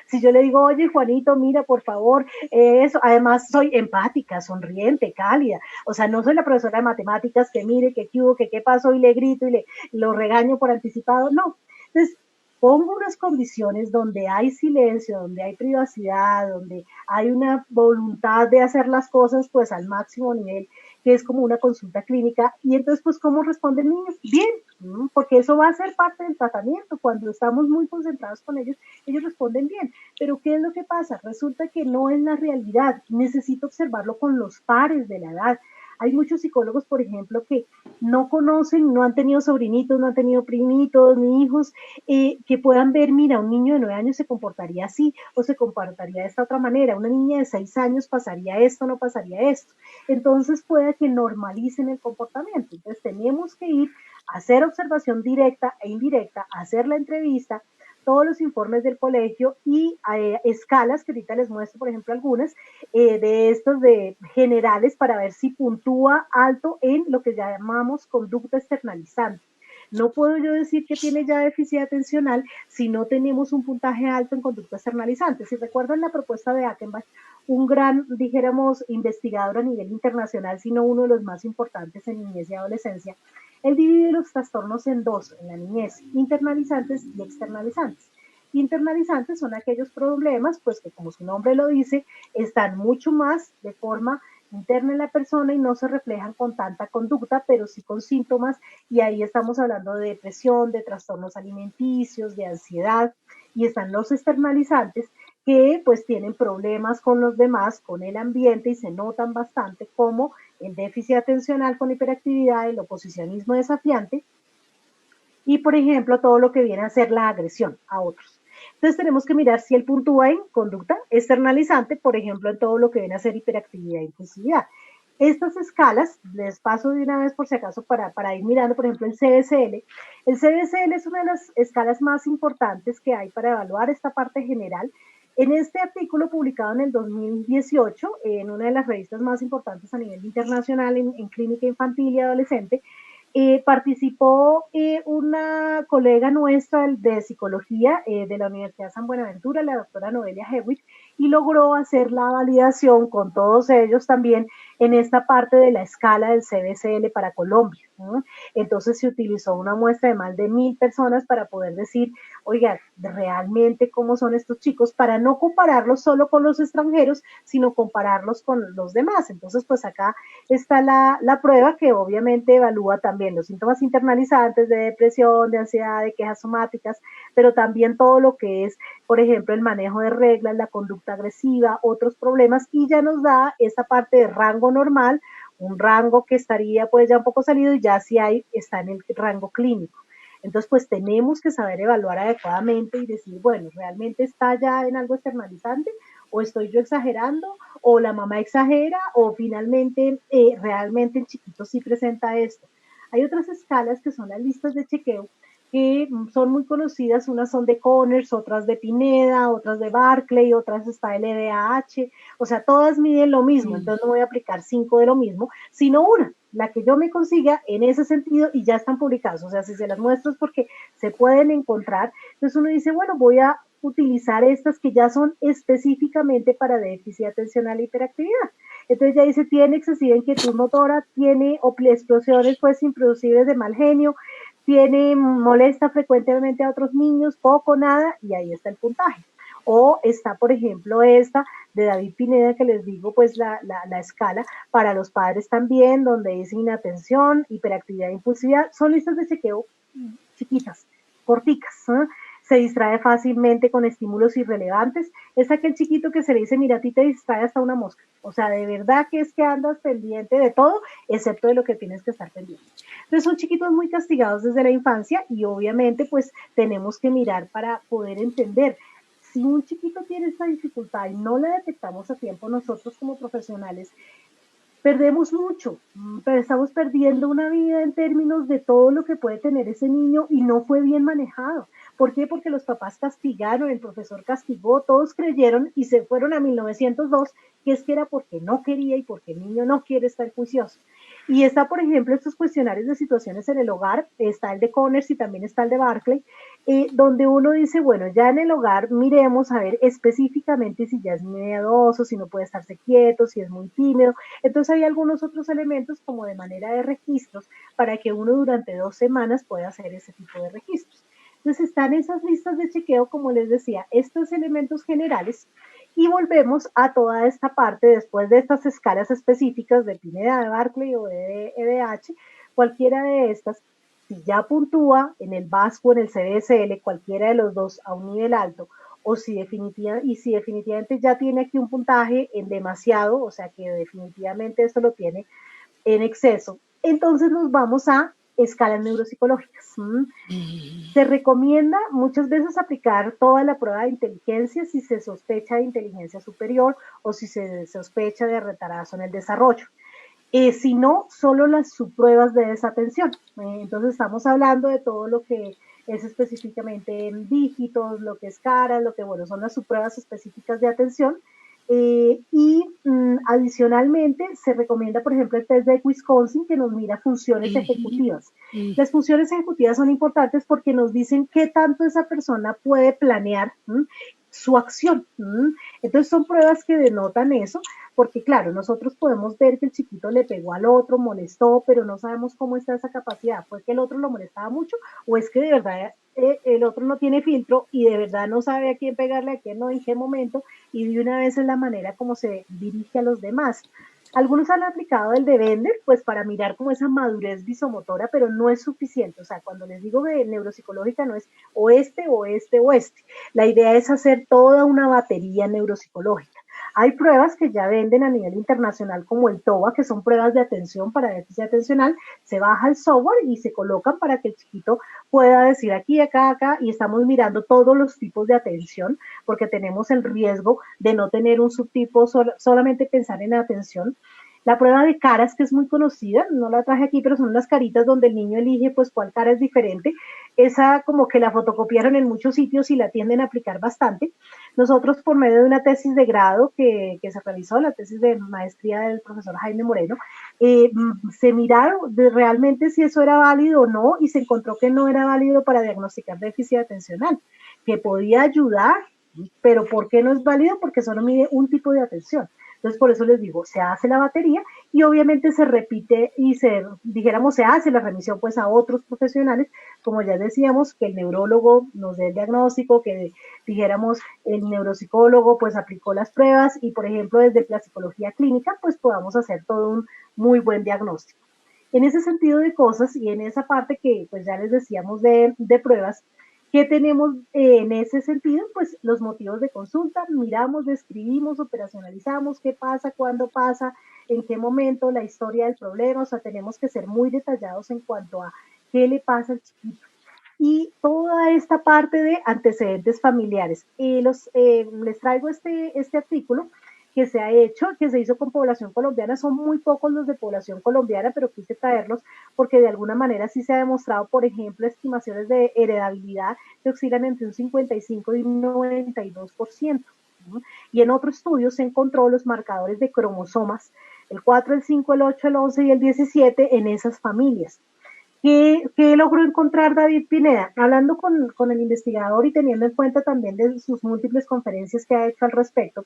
Si yo le digo, oye, Juanito, mira, por favor, eso, además soy empática, sonriente, cálida, o sea, no soy la profesora de matemáticas que mire, que hubo, que qué pasó y le grito y lo regaño por anticipado, no. Entonces, pongo unas condiciones donde hay silencio, donde hay privacidad, donde hay una voluntad de hacer las cosas pues al máximo nivel, que es como una consulta clínica, y entonces pues ¿cómo responde el niño? Bien, porque eso va a ser parte del tratamiento, cuando estamos muy concentrados con ellos, ellos responden bien, pero ¿qué es lo que pasa? Resulta que no es la realidad, necesito observarlo con los pares de la edad. Hay muchos psicólogos, por ejemplo, que no conocen, no han tenido sobrinitos, no han tenido primitos, ni hijos, que puedan ver, mira, un niño de 9 años se comportaría así o se comportaría de esta otra manera, una niña de 6 años pasaría esto, no pasaría esto. Entonces puede que normalicen el comportamiento. Entonces tenemos que ir a hacer observación directa e indirecta, a hacer la entrevista, todos los informes del colegio y escalas, que ahorita les muestro, por ejemplo, algunas de estos de generales para ver si puntúa alto en lo que llamamos conducta externalizante. No puedo yo decir que tiene ya déficit atencional si no tenemos un puntaje alto en conducta externalizante. Si recuerdan la propuesta de Achenbach, un gran, dijéramos, investigador a nivel internacional, sino uno de los más importantes en niñez y adolescencia, él divide los trastornos en dos en la niñez, internalizantes y externalizantes. Internalizantes son aquellos problemas, pues que como su nombre lo dice, están mucho más de forma interna en la persona y no se reflejan con tanta conducta, pero sí con síntomas, y ahí estamos hablando de depresión, de trastornos alimenticios, de ansiedad, y están los externalizantes que pues tienen problemas con los demás, con el ambiente y se notan bastante como el déficit atencional con hiperactividad, el oposicionismo desafiante y, por ejemplo, todo lo que viene a ser la agresión a otros. Entonces tenemos que mirar si él puntúa en conducta externalizante, por ejemplo, en todo lo que viene a ser hiperactividad e impulsividad. Estas escalas, les paso de una vez por si acaso para ir mirando, por ejemplo, el CBCL. El CBCL es una de las escalas más importantes que hay para evaluar esta parte general. En este artículo publicado en el 2018, en una de las revistas más importantes a nivel internacional en clínica infantil y adolescente, participó una colega nuestra de psicología de la Universidad San Buenaventura, la doctora Noelia Hewitt, y logró hacer la validación con todos ellos también en esta parte de la escala del CBCL para Colombia, ¿no? Entonces se utilizó una muestra de más de 1000 personas para poder decir, oiga, realmente cómo son estos chicos, para no compararlos solo con los extranjeros, sino compararlos con los demás. Entonces, pues acá está la prueba que obviamente evalúa también los síntomas internalizantes de depresión, de ansiedad, de quejas somáticas, pero también todo lo que es, por ejemplo, el manejo de reglas, la conducta agresiva, otros problemas, y ya nos da esa parte de rango normal, un rango que estaría pues ya un poco salido y ya si hay, está en el rango clínico. Entonces, pues tenemos que saber evaluar adecuadamente y decir, bueno, ¿realmente está ya en algo externalizante? ¿O estoy yo exagerando? ¿O la mamá exagera? ¿O finalmente realmente el chiquito sí presenta esto? Hay otras escalas que son las listas de chequeo que son muy conocidas, unas son de Conners, otras de Pineda, otras de Barclay, otras está el EDAH, o sea, todas miden lo mismo, entonces no voy a aplicar 5 de lo mismo, sino una, la que yo me consiga en ese sentido y ya están publicadas, o sea, si se las muestro es porque se pueden encontrar, entonces uno dice, bueno, voy a utilizar estas que ya son específicamente para déficit atencional e hiperactividad. Entonces ya dice, tiene excesiva inquietud motora, tiene explosiones pues improducibles de mal genio, tiene, molesta frecuentemente a otros niños, poco, nada, y ahí está el puntaje. O está, por ejemplo, esta de David Pineda, que les digo, pues la escala para los padres también, donde dice inatención, hiperactividad e impulsividad, son listas de chequeo chiquitas, corticas, ¿eh? Se distrae fácilmente con estímulos irrelevantes, es aquel chiquito que se le dice, mira, a ti te distrae hasta una mosca, o sea, de verdad que es que andas pendiente de todo, excepto de lo que tienes que estar pendiente. Entonces son chiquitos muy castigados desde la infancia y obviamente pues tenemos que mirar para poder entender. Si un chiquito tiene esta dificultad y no la detectamos a tiempo nosotros como profesionales, perdemos mucho, pero estamos perdiendo una vida en términos de todo lo que puede tener ese niño y no fue bien manejado. ¿Por qué? Porque los papás castigaron, el profesor castigó, todos creyeron y se fueron a 1902, que es que era porque no quería y porque el niño no quiere estar juicioso. Y está, por ejemplo, estos cuestionarios de situaciones en el hogar, está el de Conners y también está el de Barclay, donde uno dice, bueno, ya en el hogar miremos a ver específicamente si ya es miedoso, si no puede estarse quieto, si es muy tímido. Entonces hay algunos otros elementos como de manera de registros para que uno durante 2 semanas pueda hacer ese tipo de registros. Entonces están esas listas de chequeo, como les decía, estos elementos generales y volvemos a toda esta parte después de estas escalas específicas de Pineda, de Barclay o de EDH, cualquiera de estas, si ya puntúa en el VASCO, en el CBSL, cualquiera de los dos a un nivel alto, o si definitivamente ya tiene aquí un puntaje en demasiado, o sea que definitivamente esto lo tiene en exceso. Entonces nos vamos a escalas neuropsicológicas. Se recomienda muchas veces aplicar toda la prueba de inteligencia si se sospecha de inteligencia superior o si se sospecha de retraso en el desarrollo. Si no, solo las subpruebas de desatención. Entonces estamos hablando de todo lo que es específicamente en dígitos, lo que es caras, lo que bueno, son las subpruebas específicas de atención. Adicionalmente se recomienda, por ejemplo, el test de Wisconsin que nos mira funciones ejecutivas. Las funciones ejecutivas son importantes porque nos dicen qué tanto esa persona puede planear su acción. Entonces son pruebas que denotan eso, porque claro, nosotros podemos ver que el chiquito le pegó al otro, molestó, pero no sabemos cómo está esa capacidad. ¿Fue que el otro lo molestaba mucho o es que de verdad el otro no tiene filtro y de verdad no sabe a quién pegarle, a quién no, en qué momento, y de una vez es la manera como se dirige a los demás? Algunos han aplicado el de Bender, pues para mirar como esa madurez visomotora, pero no es suficiente. O sea, cuando les digo de neuropsicológica no es oeste, oeste, oeste. La idea es hacer toda una batería neuropsicológica. Hay pruebas que ya venden a nivel internacional como el TOBA, que son pruebas de atención para déficit atencional. Se baja el software y se colocan para que el chiquito pueda decir aquí, acá, acá, y estamos mirando todos los tipos de atención, porque tenemos el riesgo de no tener un subtipo, solamente pensar en atención. La prueba de caras, que es muy conocida, no la traje aquí, pero son las caritas donde el niño elige pues cuál cara es diferente. Esa como que la fotocopiaron en muchos sitios y la tienden a aplicar bastante. Nosotros, por medio de una tesis de grado que se realizó, la tesis de maestría del profesor Jaime Moreno, se miraron realmente si eso era válido o no, y se encontró que no era válido para diagnosticar déficit atencional, que podía ayudar, pero ¿por qué no es válido? Porque solo mide un tipo de atención. Entonces, por eso les digo, se hace la batería y obviamente se repite y dijéramos, se hace la remisión pues a otros profesionales, como ya decíamos, que el neurólogo nos dé el diagnóstico, que dijéramos el neuropsicólogo pues aplicó las pruebas y, por ejemplo, desde la psicología clínica pues podamos hacer todo un muy buen diagnóstico. En ese sentido de cosas y en esa parte que pues ya les decíamos de pruebas, ¿qué tenemos en ese sentido? Pues los motivos de consulta, miramos, describimos, operacionalizamos, qué pasa, cuándo pasa, en qué momento, la historia del problema, o sea, tenemos que ser muy detallados en cuanto a qué le pasa al chiquito. Y toda esta parte de antecedentes familiares. Les traigo este artículo que se ha hecho, que se hizo con población colombiana. Son muy pocos los de población colombiana, pero quise traerlos porque de alguna manera sí se ha demostrado, por ejemplo, estimaciones de heredabilidad que oscilan entre un 55 y un 92%. Y en otro estudio se encontró los marcadores de cromosomas, el 4, el 5, el 8, el 11 y el 17 en esas familias. ¿Qué logró encontrar David Pineda? Hablando con el investigador y teniendo en cuenta también de sus múltiples conferencias que ha hecho al respecto,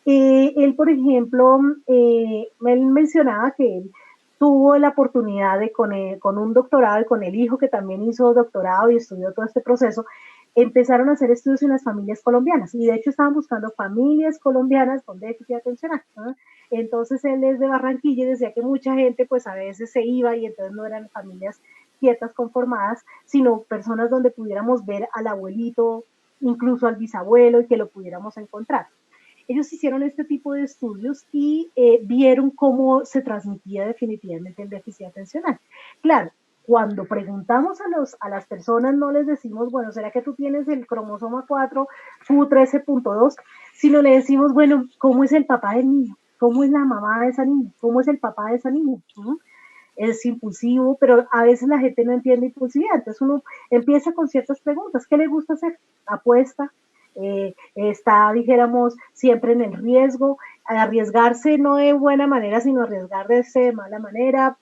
él, por ejemplo, él mencionaba que él tuvo la oportunidad de con un doctorado y con el hijo que también hizo doctorado y estudió todo este proceso, empezaron a hacer estudios en las familias colombianas y de hecho estaban buscando familias colombianas con déficit atencional, ¿no? Entonces él es de Barranquilla y decía que mucha gente pues a veces se iba y entonces no eran familias quietas, conformadas, sino personas donde pudiéramos ver al abuelito, incluso al bisabuelo y que lo pudiéramos encontrar. Ellos hicieron este tipo de estudios y vieron cómo se transmitía definitivamente el déficit atencional. Claro, cuando preguntamos a las personas no les decimos, bueno, ¿será que tú tienes el cromosoma 4 Q13.2? Sino le decimos, bueno, ¿cómo es el papá del niño? ¿Cómo es la mamá de esa niña? ¿Cómo es el papá de esa niña? Es impulsivo, pero a veces la gente no entiende impulsividad. Entonces uno empieza con ciertas preguntas. ¿Qué le gusta hacer? ¿Apuesta? Está, dijéramos, siempre en el riesgo, arriesgarse no de buena manera, sino arriesgarse de mala manera,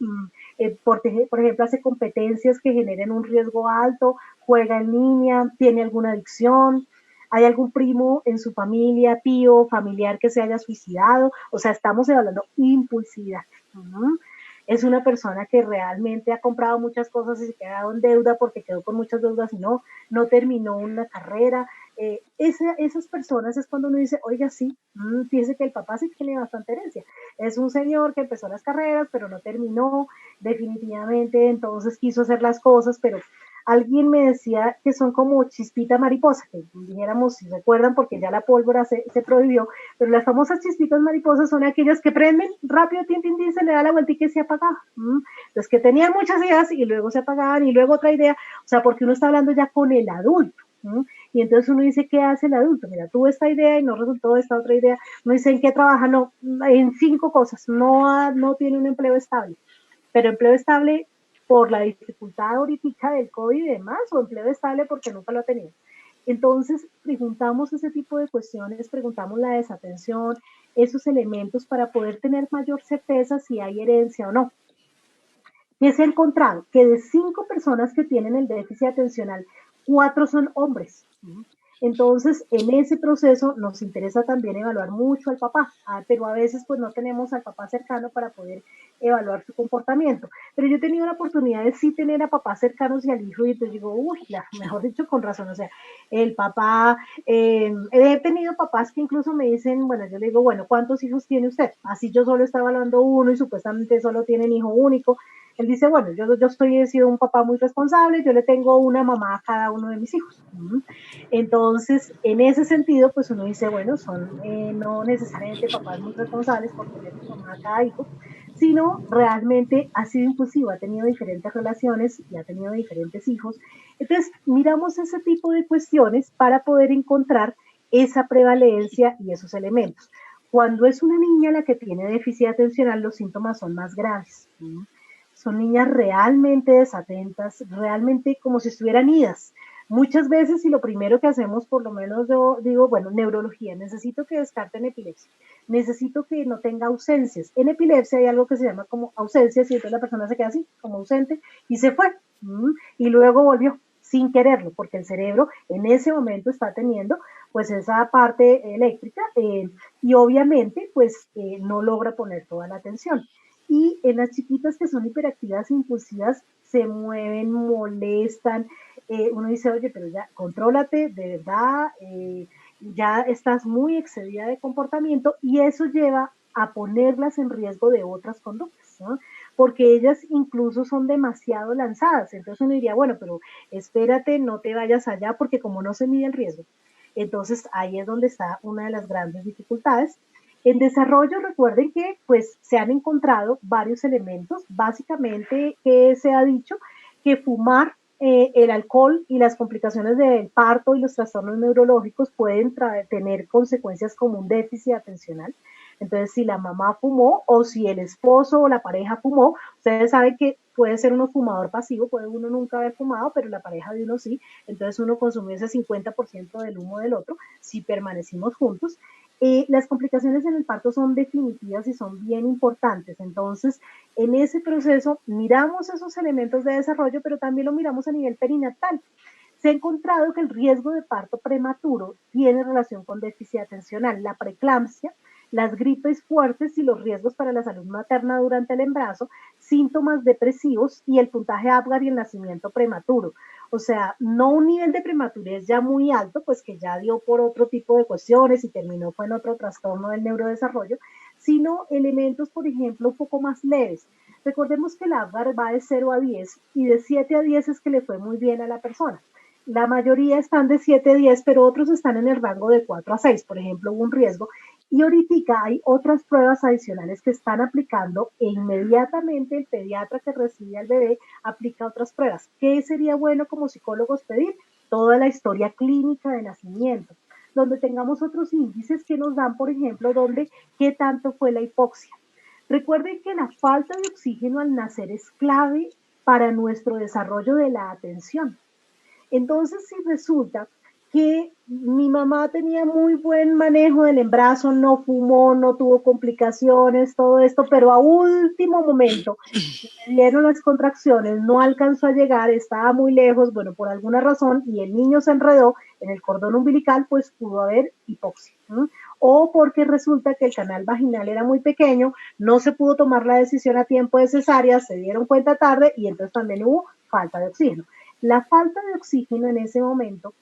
por ejemplo, hace competencias que generen un riesgo alto, juega en línea, tiene alguna adicción, hay algún primo en su familia, tío, familiar que se haya suicidado, o sea, estamos hablando impulsividad. Es una persona que realmente ha comprado muchas cosas y se ha quedado en deuda porque quedó con muchas deudas y no terminó una carrera. Esas personas es cuando uno dice, oiga, sí, fíjese que el papá sí tiene bastante herencia. Es un señor que empezó las carreras, pero no terminó definitivamente, entonces quiso hacer las cosas, pero alguien me decía que son como chispita mariposa, que dijéramos, si recuerdan, porque ya la pólvora se prohibió, pero las famosas chispitas mariposas son aquellas que prenden rápido, tin, tin, tin, se le da la vuelta y que se apaga. Entonces, que tenían muchas ideas y luego se apagaban y luego otra idea, o sea, porque uno está hablando ya con el adulto. Y entonces uno dice, ¿qué hace el adulto? Mira, tuvo esta idea y no resultó esta otra idea. Uno dice, ¿en qué trabaja? No, en 5 cosas. No tiene un empleo estable. Pero empleo estable por la dificultad ahorita del COVID y demás, o empleo estable porque nunca lo ha tenido. Entonces, preguntamos ese tipo de cuestiones, preguntamos la desatención, esos elementos para poder tener mayor certeza si hay herencia o no. ¿Qué se ha encontrado? Que de 5 personas que tienen el déficit atencional, 4 son hombres. Entonces, en ese proceso nos interesa también evaluar mucho al papá, pero a veces pues no tenemos al papá cercano para poder evaluar su comportamiento. Pero yo he tenido la oportunidad de sí tener a papás cercanos y al hijo y entonces digo, uy, mejor dicho, con razón, o sea, el papá, he tenido papás que incluso me dicen, bueno, yo le digo, bueno, ¿cuántos hijos tiene usted? Así yo solo estaba evaluando uno y supuestamente solo tienen hijo único. Él dice, bueno, yo he sido un papá muy responsable, yo le tengo una mamá a cada uno de mis hijos. Entonces, en ese sentido, pues uno dice, bueno, son no necesariamente papás muy responsables por tener una mamá a cada hijo, sino realmente ha sido impulsivo, ha tenido diferentes relaciones y ha tenido diferentes hijos. Entonces, miramos ese tipo de cuestiones para poder encontrar esa prevalencia y esos elementos. Cuando es una niña la que tiene déficit atencional, los síntomas son más graves. Son niñas realmente desatentas, realmente como si estuvieran idas. Muchas veces, y lo primero que hacemos, por lo menos yo digo, bueno, neurología, necesito que descarten epilepsia, necesito que no tenga ausencias. En epilepsia hay algo que se llama como ausencias y entonces la persona se queda así, como ausente, y se fue, y luego volvió sin quererlo, porque el cerebro en ese momento está teniendo pues esa parte eléctrica y obviamente pues no logra poner toda la atención. Y en las chiquitas que son hiperactivas e impulsivas se mueven, molestan, uno dice, oye, pero ya, contrólate, de verdad, ya estás muy excedida de comportamiento y eso lleva a ponerlas en riesgo de otras conductas, ¿no? Porque ellas incluso son demasiado lanzadas. Entonces uno diría, bueno, pero espérate, no te vayas allá porque como no se mide el riesgo. Entonces ahí es donde está una de las grandes dificultades. En desarrollo, recuerden que pues se han encontrado varios elementos, básicamente que se ha dicho que fumar, el alcohol y las complicaciones del parto y los trastornos neurológicos pueden tener consecuencias como un déficit atencional. Entonces, si la mamá fumó o si el esposo o la pareja fumó, ustedes saben que puede ser uno fumador pasivo, puede uno nunca haber fumado, pero la pareja de uno sí, entonces uno consumió ese 50% del humo del otro si permanecimos juntos. Las complicaciones en el parto son definitivas y son bien importantes. Entonces, en ese proceso miramos esos elementos de desarrollo, pero también lo miramos a nivel perinatal. Se ha encontrado que el riesgo de parto prematuro tiene relación con déficit atencional, la preeclampsia, las gripes fuertes y los riesgos para la salud materna durante el embarazo, síntomas depresivos y el puntaje Apgar y el nacimiento prematuro. O sea, no un nivel de prematurez ya muy alto, pues que ya dio por otro tipo de cuestiones y terminó fue en otro trastorno del neurodesarrollo, sino elementos, por ejemplo, un poco más leves. Recordemos que el Apgar va de 0 a 10 y de 7 a 10 es que le fue muy bien a la persona. La mayoría están de 7 a 10, pero otros están en el rango de 4 a 6. Por ejemplo, hubo un riesgo. Y ahorita hay otras pruebas adicionales que están aplicando e inmediatamente el pediatra que recibe al bebé aplica otras pruebas. ¿Qué sería bueno como psicólogos pedir? Toda la historia clínica de nacimiento, donde tengamos otros índices que nos dan, por ejemplo, donde qué tanto fue la hipoxia. Recuerden que la falta de oxígeno al nacer es clave para nuestro desarrollo de la atención. Entonces, si resulta que mi mamá tenía muy buen manejo del embarazo, no fumó, no tuvo complicaciones, todo esto, pero a último momento le dieron las contracciones, no alcanzó a llegar, estaba muy lejos, bueno, por alguna razón, y el niño se enredó en el cordón umbilical, pues pudo haber hipoxia. O porque resulta que el canal vaginal era muy pequeño, no se pudo tomar la decisión a tiempo de cesárea, se dieron cuenta tarde y entonces también hubo falta de oxígeno. La falta de oxígeno en ese momento,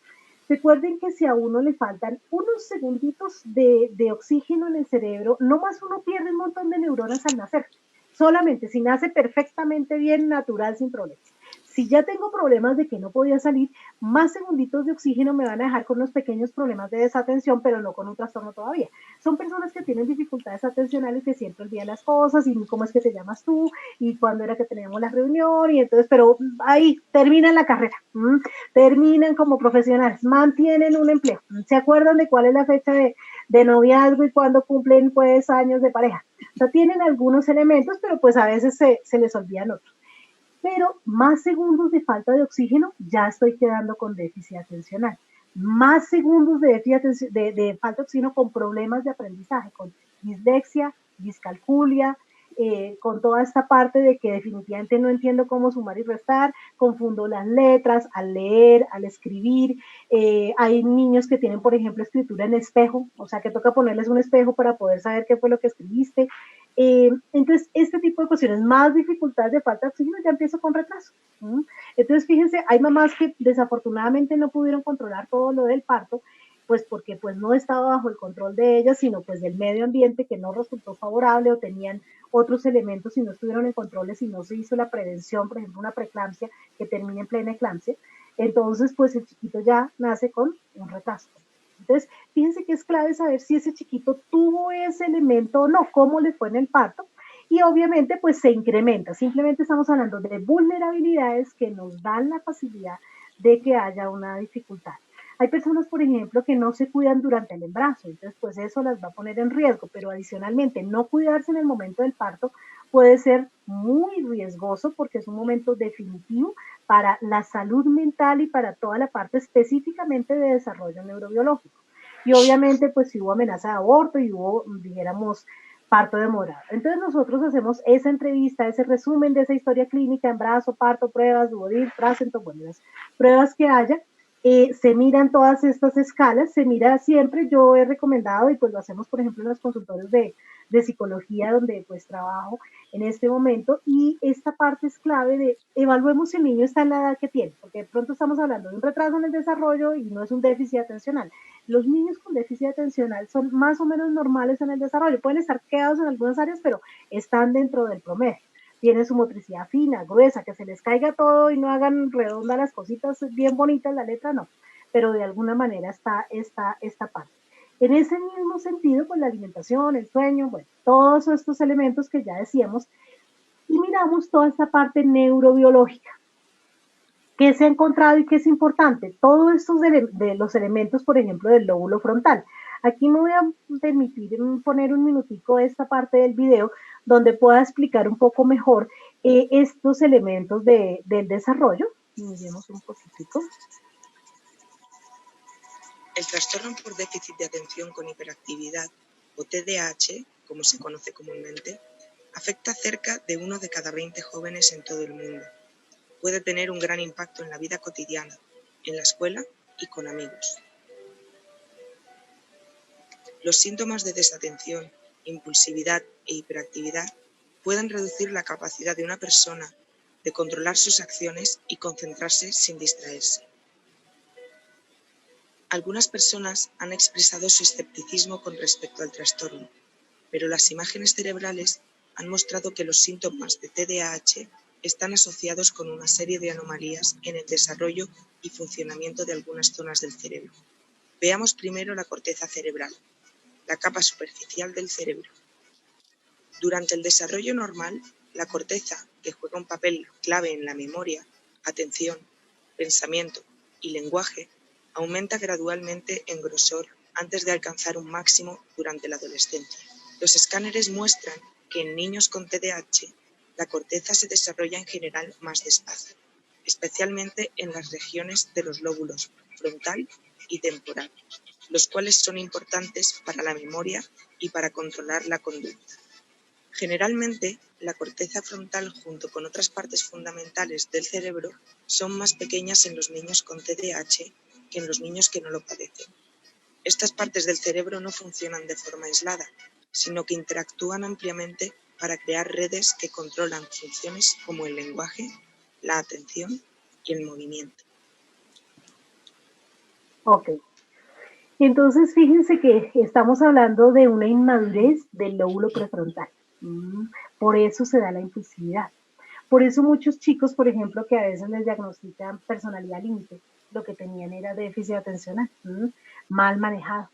recuerden que si a uno le faltan unos segunditos de oxígeno en el cerebro, no más uno pierde un montón de neuronas al nacer. Solamente si nace perfectamente bien, natural, sin problemas. Si ya tengo problemas de que no podía salir, más segunditos de oxígeno me van a dejar con unos pequeños problemas de desatención, pero no con un trastorno todavía. Son personas que tienen dificultades atencionales, que siempre olvidan las cosas, y cómo es que te llamas tú, y cuándo era que teníamos la reunión, y entonces, pero ahí terminan la carrera, terminan como profesionales, mantienen un empleo, se acuerdan de cuál es la fecha de noviazgo y cuándo cumplen pues años de pareja. O sea, tienen algunos elementos, pero pues a veces se les olvidan otros. Pero más segundos de falta de oxígeno, ya estoy quedando con déficit atencional. Más segundos de falta de oxígeno con problemas de aprendizaje, con dislexia, discalculia, con toda esta parte de que definitivamente no entiendo cómo sumar y restar, confundo las letras al leer, al escribir. Hay niños que tienen, por ejemplo, escritura en espejo, o sea que toca ponerles un espejo para poder saber qué fue lo que escribiste. Entonces, este tipo de cuestiones, más dificultades de falta de oxígeno, ya empiezo con retraso. Entonces, fíjense, hay mamás que desafortunadamente no pudieron controlar todo lo del parto, pues porque pues no estaba bajo el control de ellas, sino pues del medio ambiente que no resultó favorable, o tenían otros elementos y no estuvieron en controles y no se hizo la prevención, por ejemplo, una preeclampsia que termine en plena eclampsia. Entonces, pues el chiquito ya nace con un retraso. Entonces, fíjense que es clave saber si ese chiquito tuvo ese elemento o no, cómo le fue en el parto, y obviamente pues se incrementa. Simplemente estamos hablando de vulnerabilidades que nos dan la facilidad de que haya una dificultad. Hay personas, por ejemplo, que no se cuidan durante el embarazo, entonces pues eso las va a poner en riesgo, pero adicionalmente no cuidarse en el momento del parto puede ser muy riesgoso porque es un momento definitivo para la salud mental y para toda la parte específicamente de desarrollo neurobiológico. Y obviamente pues si hubo amenaza de aborto y hubo, dijéramos, parto demorado. Entonces nosotros hacemos esa entrevista, ese resumen de esa historia clínica, embarazo, parto, pruebas, Duodil, Placenta, bueno, las pruebas que haya. Se miran todas estas escalas, se mira siempre, yo he recomendado, y pues lo hacemos por ejemplo en los consultorios de psicología donde pues trabajo en este momento, y esta parte es clave de evaluemos si el niño está en la edad que tiene, porque de pronto estamos hablando de un retraso en el desarrollo y no es un déficit atencional. Los niños con déficit atencional son más o menos normales en el desarrollo, pueden estar quedados en algunas áreas, pero están dentro del promedio. Tienen su motricidad fina, gruesa, que se les caiga todo y no hagan redondas las cositas bien bonitas, la letra no, pero de alguna manera está esta parte. En ese mismo sentido, pues la alimentación, el sueño, bueno, todos estos elementos que ya decíamos, y miramos toda esta parte neurobiológica. ¿Qué se ha encontrado y qué es importante? Todos estos de los elementos, por ejemplo, del lóbulo frontal. Aquí me voy a permitir poner un minutico esta parte del video donde pueda explicar un poco mejor estos elementos del desarrollo. Miremos un poquitico. El trastorno por déficit de atención con hiperactividad, o TDAH, como se conoce comúnmente, afecta a cerca de 1 de cada 20 jóvenes en todo el mundo. Puede tener un gran impacto en la vida cotidiana, en la escuela y con amigos. Los síntomas de desatención, impulsividad e hiperactividad pueden reducir la capacidad de una persona de controlar sus acciones y concentrarse sin distraerse. Algunas personas han expresado su escepticismo con respecto al trastorno, pero las imágenes cerebrales han mostrado que los síntomas de TDAH están asociados con una serie de anomalías en el desarrollo y funcionamiento de algunas zonas del cerebro. Veamos primero la corteza cerebral, la capa superficial del cerebro. Durante el desarrollo normal, la corteza, que juega un papel clave en la memoria, atención, pensamiento y lenguaje, aumenta gradualmente en grosor antes de alcanzar un máximo durante la adolescencia. Los escáneres muestran que en niños con TDAH, la corteza se desarrolla en general más despacio, especialmente en las regiones de los lóbulos frontal y temporal, los cuales son importantes para la memoria y para controlar la conducta. Generalmente, la corteza frontal junto con otras partes fundamentales del cerebro son más pequeñas en los niños con TDAH que en los niños que no lo padecen. Estas partes del cerebro no funcionan de forma aislada, sino que interactúan ampliamente para crear redes que controlan funciones como el lenguaje, la atención y el movimiento. Ok. Entonces, fíjense que estamos hablando de una inmadurez del lóbulo prefrontal. Por eso se da la impulsividad. Por eso muchos chicos, por ejemplo, que a veces les diagnostican personalidad límite, lo que tenían era déficit atencional, mal manejado,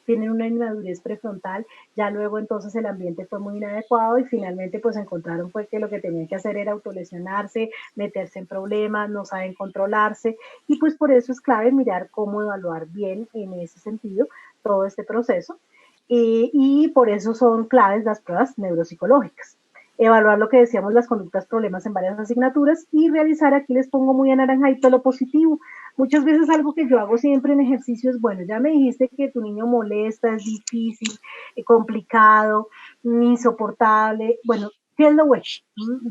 tienen una inmadurez prefrontal, ya luego entonces el ambiente fue muy inadecuado y finalmente pues encontraron pues que lo que tenían que hacer era autolesionarse, meterse en problemas, no saben controlarse y pues por eso es clave mirar cómo evaluar bien en ese sentido todo este proceso y por eso son claves las pruebas neuropsicológicas. Evaluar lo que decíamos, las conductas, problemas en varias asignaturas y realizar, aquí les pongo muy anaranjadito lo positivo. Muchas veces algo que yo hago siempre en ejercicio es, bueno, ya me dijiste que tu niño molesta, es difícil, complicado, insoportable. Bueno, ¿qué es lo bueno?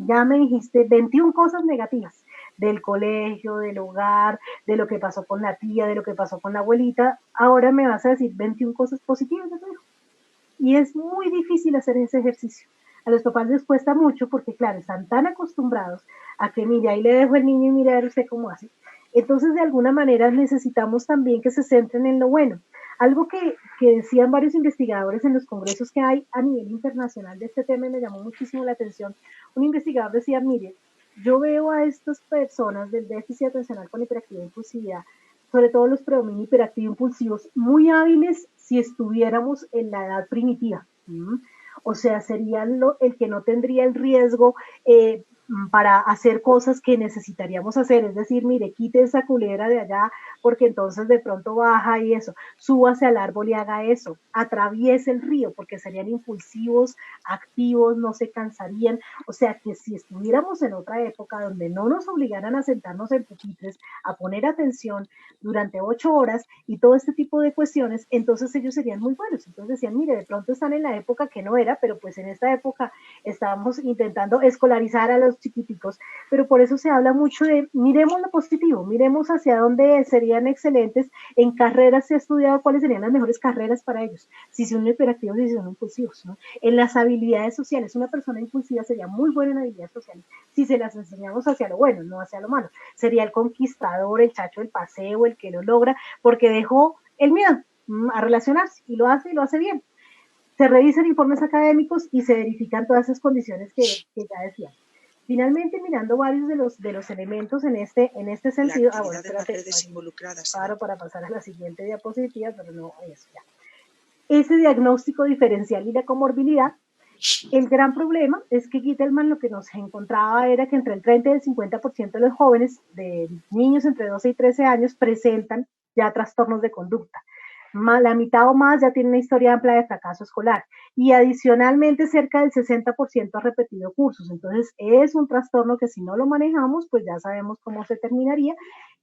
Ya me dijiste 21 cosas negativas del colegio, del hogar, de lo que pasó con la tía, de lo que pasó con la abuelita. Ahora me vas a decir 21 cosas positivas de tu hijo. Y es muy difícil hacer ese ejercicio. A los papás les cuesta mucho porque, claro, están tan acostumbrados a que, mire, ahí le dejo el niño y mire a ver usted cómo hace. Entonces, de alguna manera, necesitamos también que se centren en lo bueno. Algo que decían varios investigadores en los congresos que hay a nivel internacional de este tema y me llamó muchísimo la atención. Un investigador decía, mire, yo veo a estas personas del déficit atencional con hiperactividad e impulsividad, sobre todo los predominio hiperactivo impulsivos, muy hábiles si estuviéramos en la edad primitiva. O sea, serían el que no tendría el riesgo para hacer cosas que necesitaríamos hacer, es decir, mire, quite esa culebra de allá porque entonces de pronto baja y eso, súbase al árbol y haga eso, atraviese el río porque serían impulsivos, activos, no se cansarían, o sea que si estuviéramos en otra época donde no nos obligaran a sentarnos en pupitres, a poner atención durante 8 horas y todo este tipo de cuestiones, entonces ellos serían muy buenos, entonces decían, mire, de pronto están en la época que no era, pero pues en esta época estábamos intentando escolarizar a los chiquiticos, pero por eso se habla mucho de miremos lo positivo, miremos hacia dónde serían excelentes. En carreras se ha estudiado cuáles serían las mejores carreras para ellos, si son hiperactivos y si son impulsivos, ¿no? En las habilidades sociales, una persona impulsiva sería muy buena en habilidades sociales si se las enseñamos hacia lo bueno, no hacia lo malo. Sería el conquistador, el chacho del paseo, el que lo logra, porque dejó el miedo a relacionarse y lo hace bien. Se revisan informes académicos y se verifican todas esas condiciones que ya decía. Finalmente, mirando varios de los elementos en este sentido, bueno, espérate, claro, para pasar a la siguiente diapositiva, pero no, eso ya. Ese diagnóstico diferencial y la comorbilidad, el gran problema es que Gittelman lo que nos encontraba era que entre el 30 y el 50% de los jóvenes, de niños entre 12 y 13 años, presentan ya trastornos de conducta. La mitad o más ya tiene una historia amplia de fracaso escolar y adicionalmente cerca del 60% ha repetido cursos. Entonces es un trastorno que si no lo manejamos, pues ya sabemos cómo se terminaría.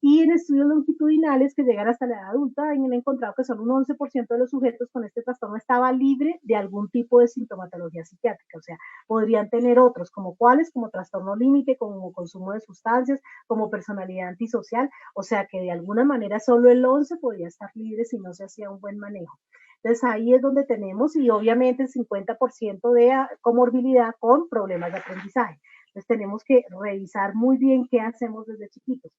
Y en estudios longitudinales que llegan hasta la edad adulta, han encontrado que solo un 11% de los sujetos con este trastorno estaba libre de algún tipo de sintomatología psiquiátrica. O sea, podrían tener otros, como cuáles, como trastorno límite, como consumo de sustancias, como personalidad antisocial. O sea que de alguna manera solo el 11 podría estar libre si no se hacía un buen manejo. Entonces ahí es donde tenemos y obviamente el 50% de comorbilidad con problemas de aprendizaje. Entonces tenemos que revisar muy bien qué hacemos desde chiquitos.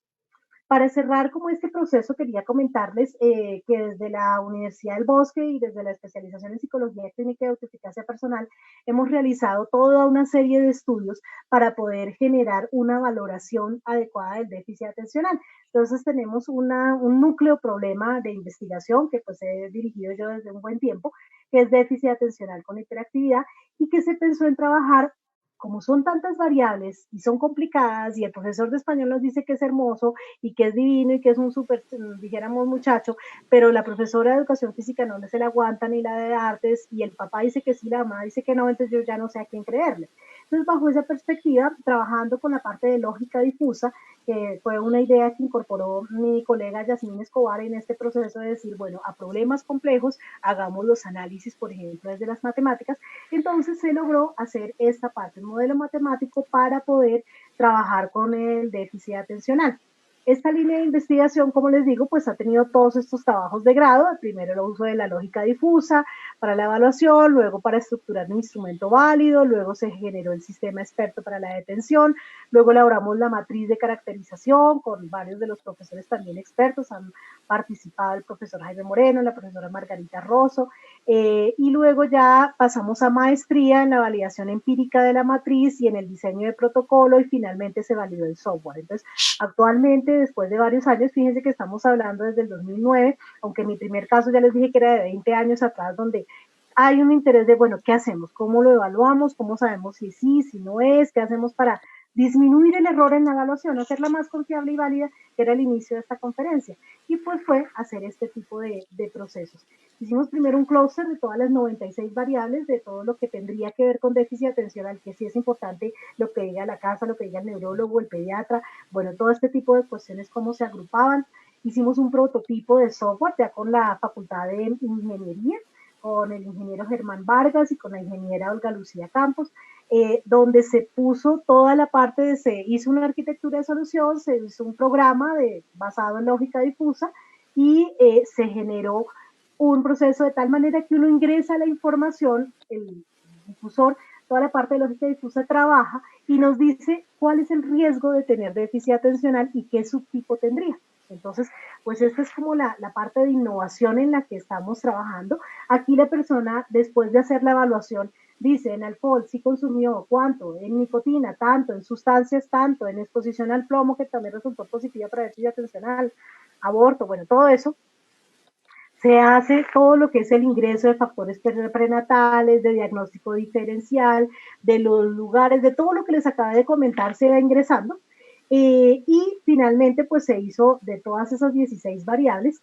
Para cerrar como este proceso, quería comentarles que desde la Universidad del Bosque y desde la especialización en psicología clínica y autoeficacia personal hemos realizado toda una serie de estudios para poder generar una valoración adecuada del déficit atencional. Entonces tenemos un núcleo problema de investigación que pues he dirigido yo desde un buen tiempo, que es déficit atencional con hiperactividad y que se pensó en trabajar como son tantas variables y son complicadas y el profesor de español nos dice que es hermoso y que es divino y que es un súper, dijéramos, muchacho, pero la profesora de educación física no se la aguanta ni la de artes y el papá dice que sí, la mamá dice que no, entonces yo ya no sé a quién creerle. Entonces, bajo esa perspectiva, trabajando con la parte de lógica difusa, que fue una idea que incorporó mi colega Yasmín Escobar en este proceso de decir, bueno, a problemas complejos hagamos los análisis, por ejemplo, desde las matemáticas. Entonces se logró hacer esta parte, un modelo matemático para poder trabajar con el déficit atencional. Esta línea de investigación, como les digo, pues ha tenido todos estos trabajos de grado, primero el uso de la lógica difusa para la evaluación, luego para estructurar un instrumento válido, luego se generó el sistema experto para la detención, luego elaboramos la matriz de caracterización con varios de los profesores también expertos, han participado el profesor Jaime Moreno, la profesora Margarita Rosso, y luego ya pasamos a maestría en la validación empírica de la matriz y en el diseño de protocolo y finalmente se validó el software. Entonces, actualmente, después de varios años, fíjense que estamos hablando desde el 2009, aunque en mi primer caso ya les dije que era de 20 años atrás, donde hay un interés de, bueno, ¿qué hacemos? ¿Cómo lo evaluamos? ¿Cómo sabemos si sí, si no es? ¿Qué hacemos para disminuir el error en la evaluación, hacerla más confiable y válida, que era el inicio de esta conferencia? Y pues fue hacer este tipo de procesos. Hicimos primero un clúster de todas las 96 variables, de todo lo que tendría que ver con déficit atencional, que sí es importante lo que diga la casa, lo que diga el neurólogo, el pediatra, bueno, todo este tipo de cuestiones, cómo se agrupaban. Hicimos un prototipo de software ya con la Facultad de Ingeniería, con el ingeniero Germán Vargas y con la ingeniera Olga Lucía Campos, donde se puso toda la parte se hizo una arquitectura de solución, se hizo un programa basado en lógica difusa y se generó un proceso de tal manera que uno ingresa la información, el difusor, toda la parte de lógica difusa trabaja y nos dice cuál es el riesgo de tener déficit atencional y qué subtipo tendría. Entonces, pues esta es como la parte de innovación en la que estamos trabajando. Aquí la persona, después de hacer la evaluación, dice en alcohol, sí consumió, cuánto, en nicotina, tanto, en sustancias, tanto, en exposición al plomo, que también resultó positiva para déficit atencional, aborto, bueno, todo eso. Se hace todo lo que es el ingreso de factores prenatales, de diagnóstico diferencial, de los lugares, de todo lo que les acabé de comentar se va ingresando. Y finalmente, pues se hizo de todas esas 16 variables,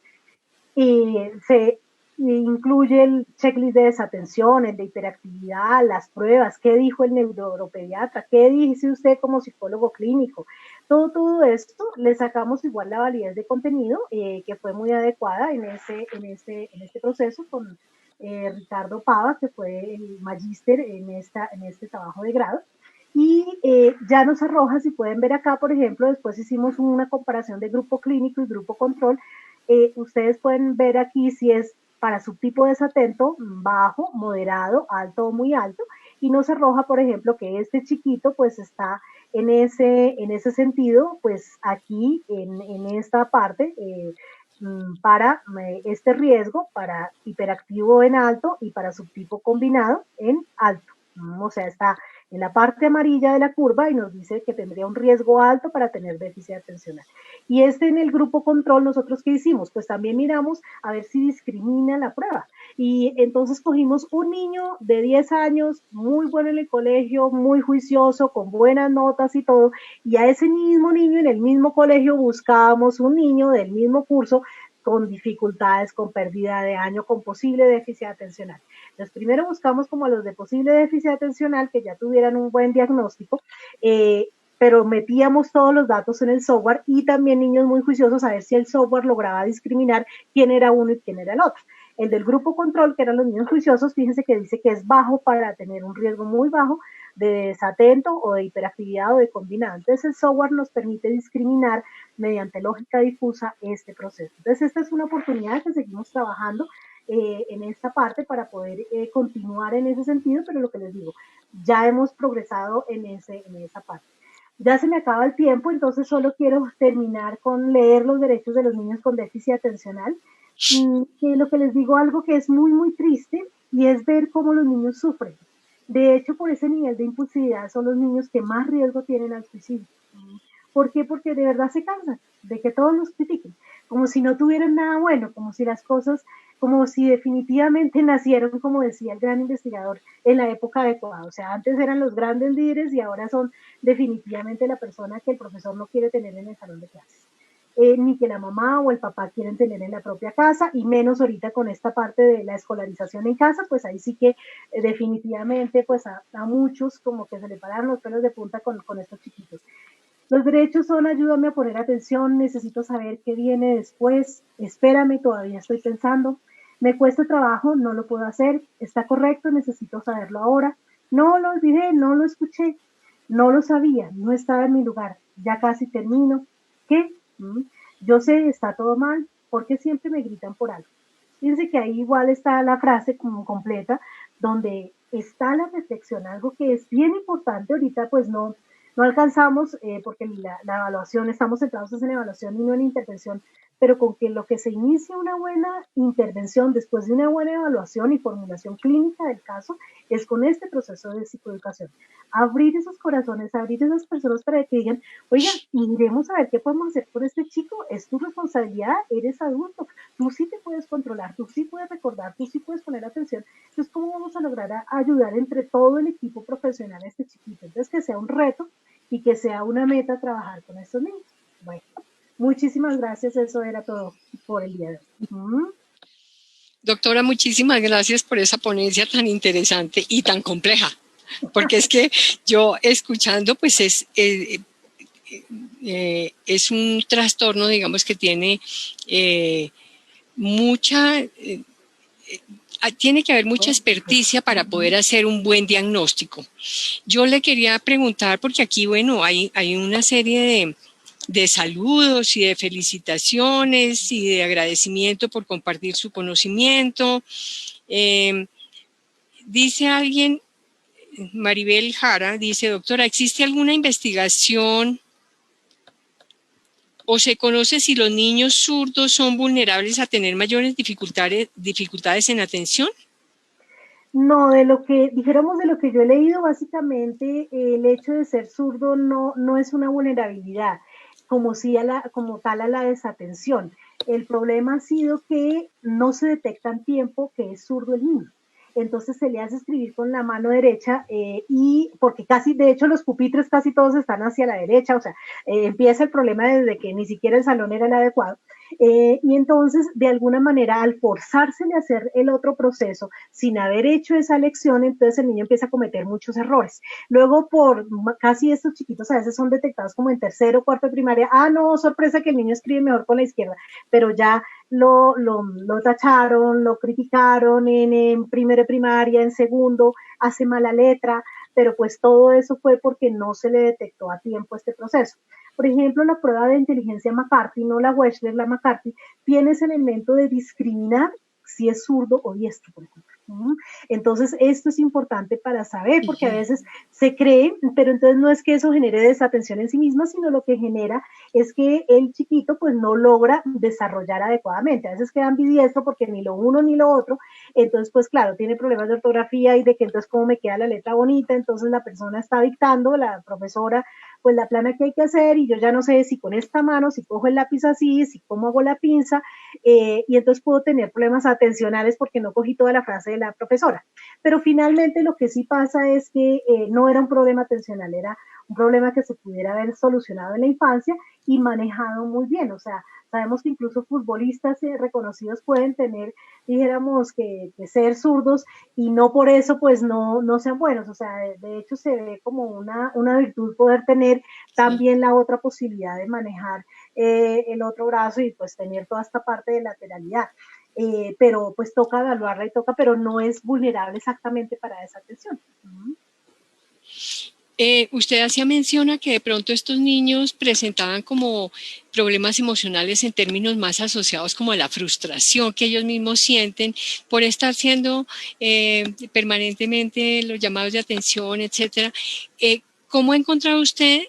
se incluye el checklist de desatención, el de hiperactividad, las pruebas, qué dijo el neuropediatra, qué dice usted como psicólogo clínico. Todo esto le sacamos igual la validez de contenido, que fue muy adecuada en este proceso con Ricardo Pava, que fue el magíster en este trabajo de grado. Y ya nos arroja, si pueden ver acá, por ejemplo, después hicimos una comparación de grupo clínico y grupo control. Ustedes pueden ver aquí si es para subtipo desatento, bajo, moderado, alto o muy alto, y nos arroja, por ejemplo, que este chiquito pues está en ese sentido, pues aquí en esta parte, para este riesgo, para hiperactivo en alto y para subtipo combinado en alto. O sea, está en la parte amarilla de la curva y nos dice que tendría un riesgo alto para tener déficit atencional. Y en el grupo control, ¿nosotros qué hicimos? Pues también miramos a ver si discrimina la prueba. Y entonces cogimos un niño de 10 años, muy bueno en el colegio, muy juicioso, con buenas notas y todo, y a ese mismo niño en el mismo colegio buscábamos un niño del mismo curso con dificultades, con pérdida de año, con posible déficit atencional. Entonces, primero buscamos como a los de posible déficit atencional que ya tuvieran un buen diagnóstico, pero metíamos todos los datos en el software y también niños muy juiciosos a ver si el software lograba discriminar quién era uno y quién era el otro. El del grupo control, que eran los niños juiciosos, fíjense que dice que es bajo para tener un riesgo muy bajo de desatento o de hiperactividad o de combinado. Entonces el software nos permite discriminar mediante lógica difusa este proceso. Entonces esta es una oportunidad que seguimos trabajando en esta parte para poder continuar en ese sentido, pero lo que les digo, ya hemos progresado en esa parte. Ya se me acaba el tiempo, entonces solo quiero terminar con leer los derechos de los niños con déficit atencional, que lo que les digo, algo que es muy, muy triste, y es ver cómo los niños sufren. De hecho, por ese nivel de impulsividad son los niños que más riesgo tienen al suicidio. ¿Por qué? Porque de verdad se cansan de que todos los critiquen, como si no tuvieran nada bueno, como si las cosas, como si definitivamente nacieron, como decía el gran investigador, en la época adecuada. O sea, antes eran los grandes líderes y ahora son definitivamente la persona que el profesor no quiere tener en el salón de clases. Ni que la mamá o el papá quieren tener en la propia casa, y menos ahorita con esta parte de la escolarización en casa, pues ahí sí que definitivamente pues a muchos como que se le pararon los pelos de punta con estos chiquitos. Los derechos son: ayúdame a poner atención, necesito saber qué viene después, espérame, todavía estoy pensando, me cuesta trabajo, no lo puedo hacer, está correcto, necesito saberlo ahora, no lo olvidé, no lo escuché, no lo sabía, no estaba en mi lugar, ya casi termino, ¿qué? ¿Mm? Yo sé, está todo mal, porque siempre me gritan por algo. Fíjense que ahí igual está la frase como completa, donde está la reflexión, algo que es bien importante. Ahorita pues no alcanzamos, porque la evaluación, estamos centrados en la evaluación y no en intervención, pero con que lo que se inicia una buena intervención después de una buena evaluación y formulación clínica del caso, es con este proceso de psicoeducación. Abrir esos corazones, abrir esas personas para que digan, oiga, iremos a ver qué podemos hacer por este chico, es tu responsabilidad, eres adulto, tú sí te puedes controlar, tú sí puedes recordar, tú sí puedes poner atención. Entonces, ¿cómo vamos a lograr ayudar entre todo el equipo profesional a este chiquito? Entonces, que sea un reto y que sea una meta trabajar con estos niños. Bueno, muchísimas gracias, eso era todo por el día de hoy. Doctora, muchísimas gracias por esa ponencia tan interesante y tan compleja, porque es que yo escuchando, pues es un trastorno, digamos, que tiene tiene que haber mucha experticia para poder hacer un buen diagnóstico. Yo le quería preguntar, porque aquí, bueno, hay una serie de saludos y de felicitaciones y de agradecimiento por compartir su conocimiento. Dice alguien, Maribel Jara, dice, doctora, ¿existe alguna investigación o se conoce si los niños zurdos son vulnerables a tener mayores dificultades en atención? No, de lo que dijéramos, de lo que yo he leído, básicamente el hecho de ser zurdo no es una vulnerabilidad, como, si como tal a la desatención. El problema ha sido que no se detecta en tiempo que es zurdo el niño. Entonces se le hace escribir con la mano derecha y porque casi, de hecho, los pupitres casi todos están hacia la derecha, o sea, empieza el problema desde que ni siquiera el salón era el adecuado. Y entonces, de alguna manera, al forzársele a hacer el otro proceso sin haber hecho esa lección, entonces el niño empieza a cometer muchos errores. Luego, por casi estos chiquitos a veces son detectados como en tercero o cuarto de primaria. Ah, no, sorpresa que el niño escribe mejor con la izquierda, pero ya lo tacharon, lo criticaron en primero de primaria, en segundo, hace mala letra, pero pues todo eso fue porque no se le detectó a tiempo este proceso. Por ejemplo, la prueba de inteligencia McCarthy, no la Wechsler, la McCarthy, tiene ese elemento de discriminar si es zurdo o diestro, por ejemplo. Entonces, esto es importante para saber, porque a veces se cree, pero entonces no es que eso genere desatención en sí misma, sino lo que genera es que el chiquito pues no logra desarrollar adecuadamente. A veces queda ambidiestro porque ni lo uno ni lo otro, entonces pues claro, tiene problemas de ortografía y de que entonces cómo me queda la letra bonita, entonces la persona está dictando, la profesora, pues la plana que hay que hacer y yo ya no sé si con esta mano, si cojo el lápiz así, si cómo hago la pinza, y entonces puedo tener problemas atencionales porque no cogí toda la frase de la profesora. Pero finalmente lo que sí pasa es que no era un problema atencional, era un problema que se pudiera haber solucionado en la infancia y manejado muy bien. O sea, sabemos que incluso futbolistas reconocidos pueden tener, dijéramos, que ser zurdos y no por eso pues no sean buenos. O sea, de hecho se ve como una virtud poder tener también la otra posibilidad de manejar el otro brazo y pues tener toda esta parte de lateralidad. Pero pues toca evaluarla y toca, pero no es vulnerable exactamente para esa atención. Usted hacía menciona que de pronto estos niños presentaban como problemas emocionales en términos más asociados como a la frustración que ellos mismos sienten por estar siendo permanentemente los llamados de atención, etcétera. ¿Cómo ha encontrado usted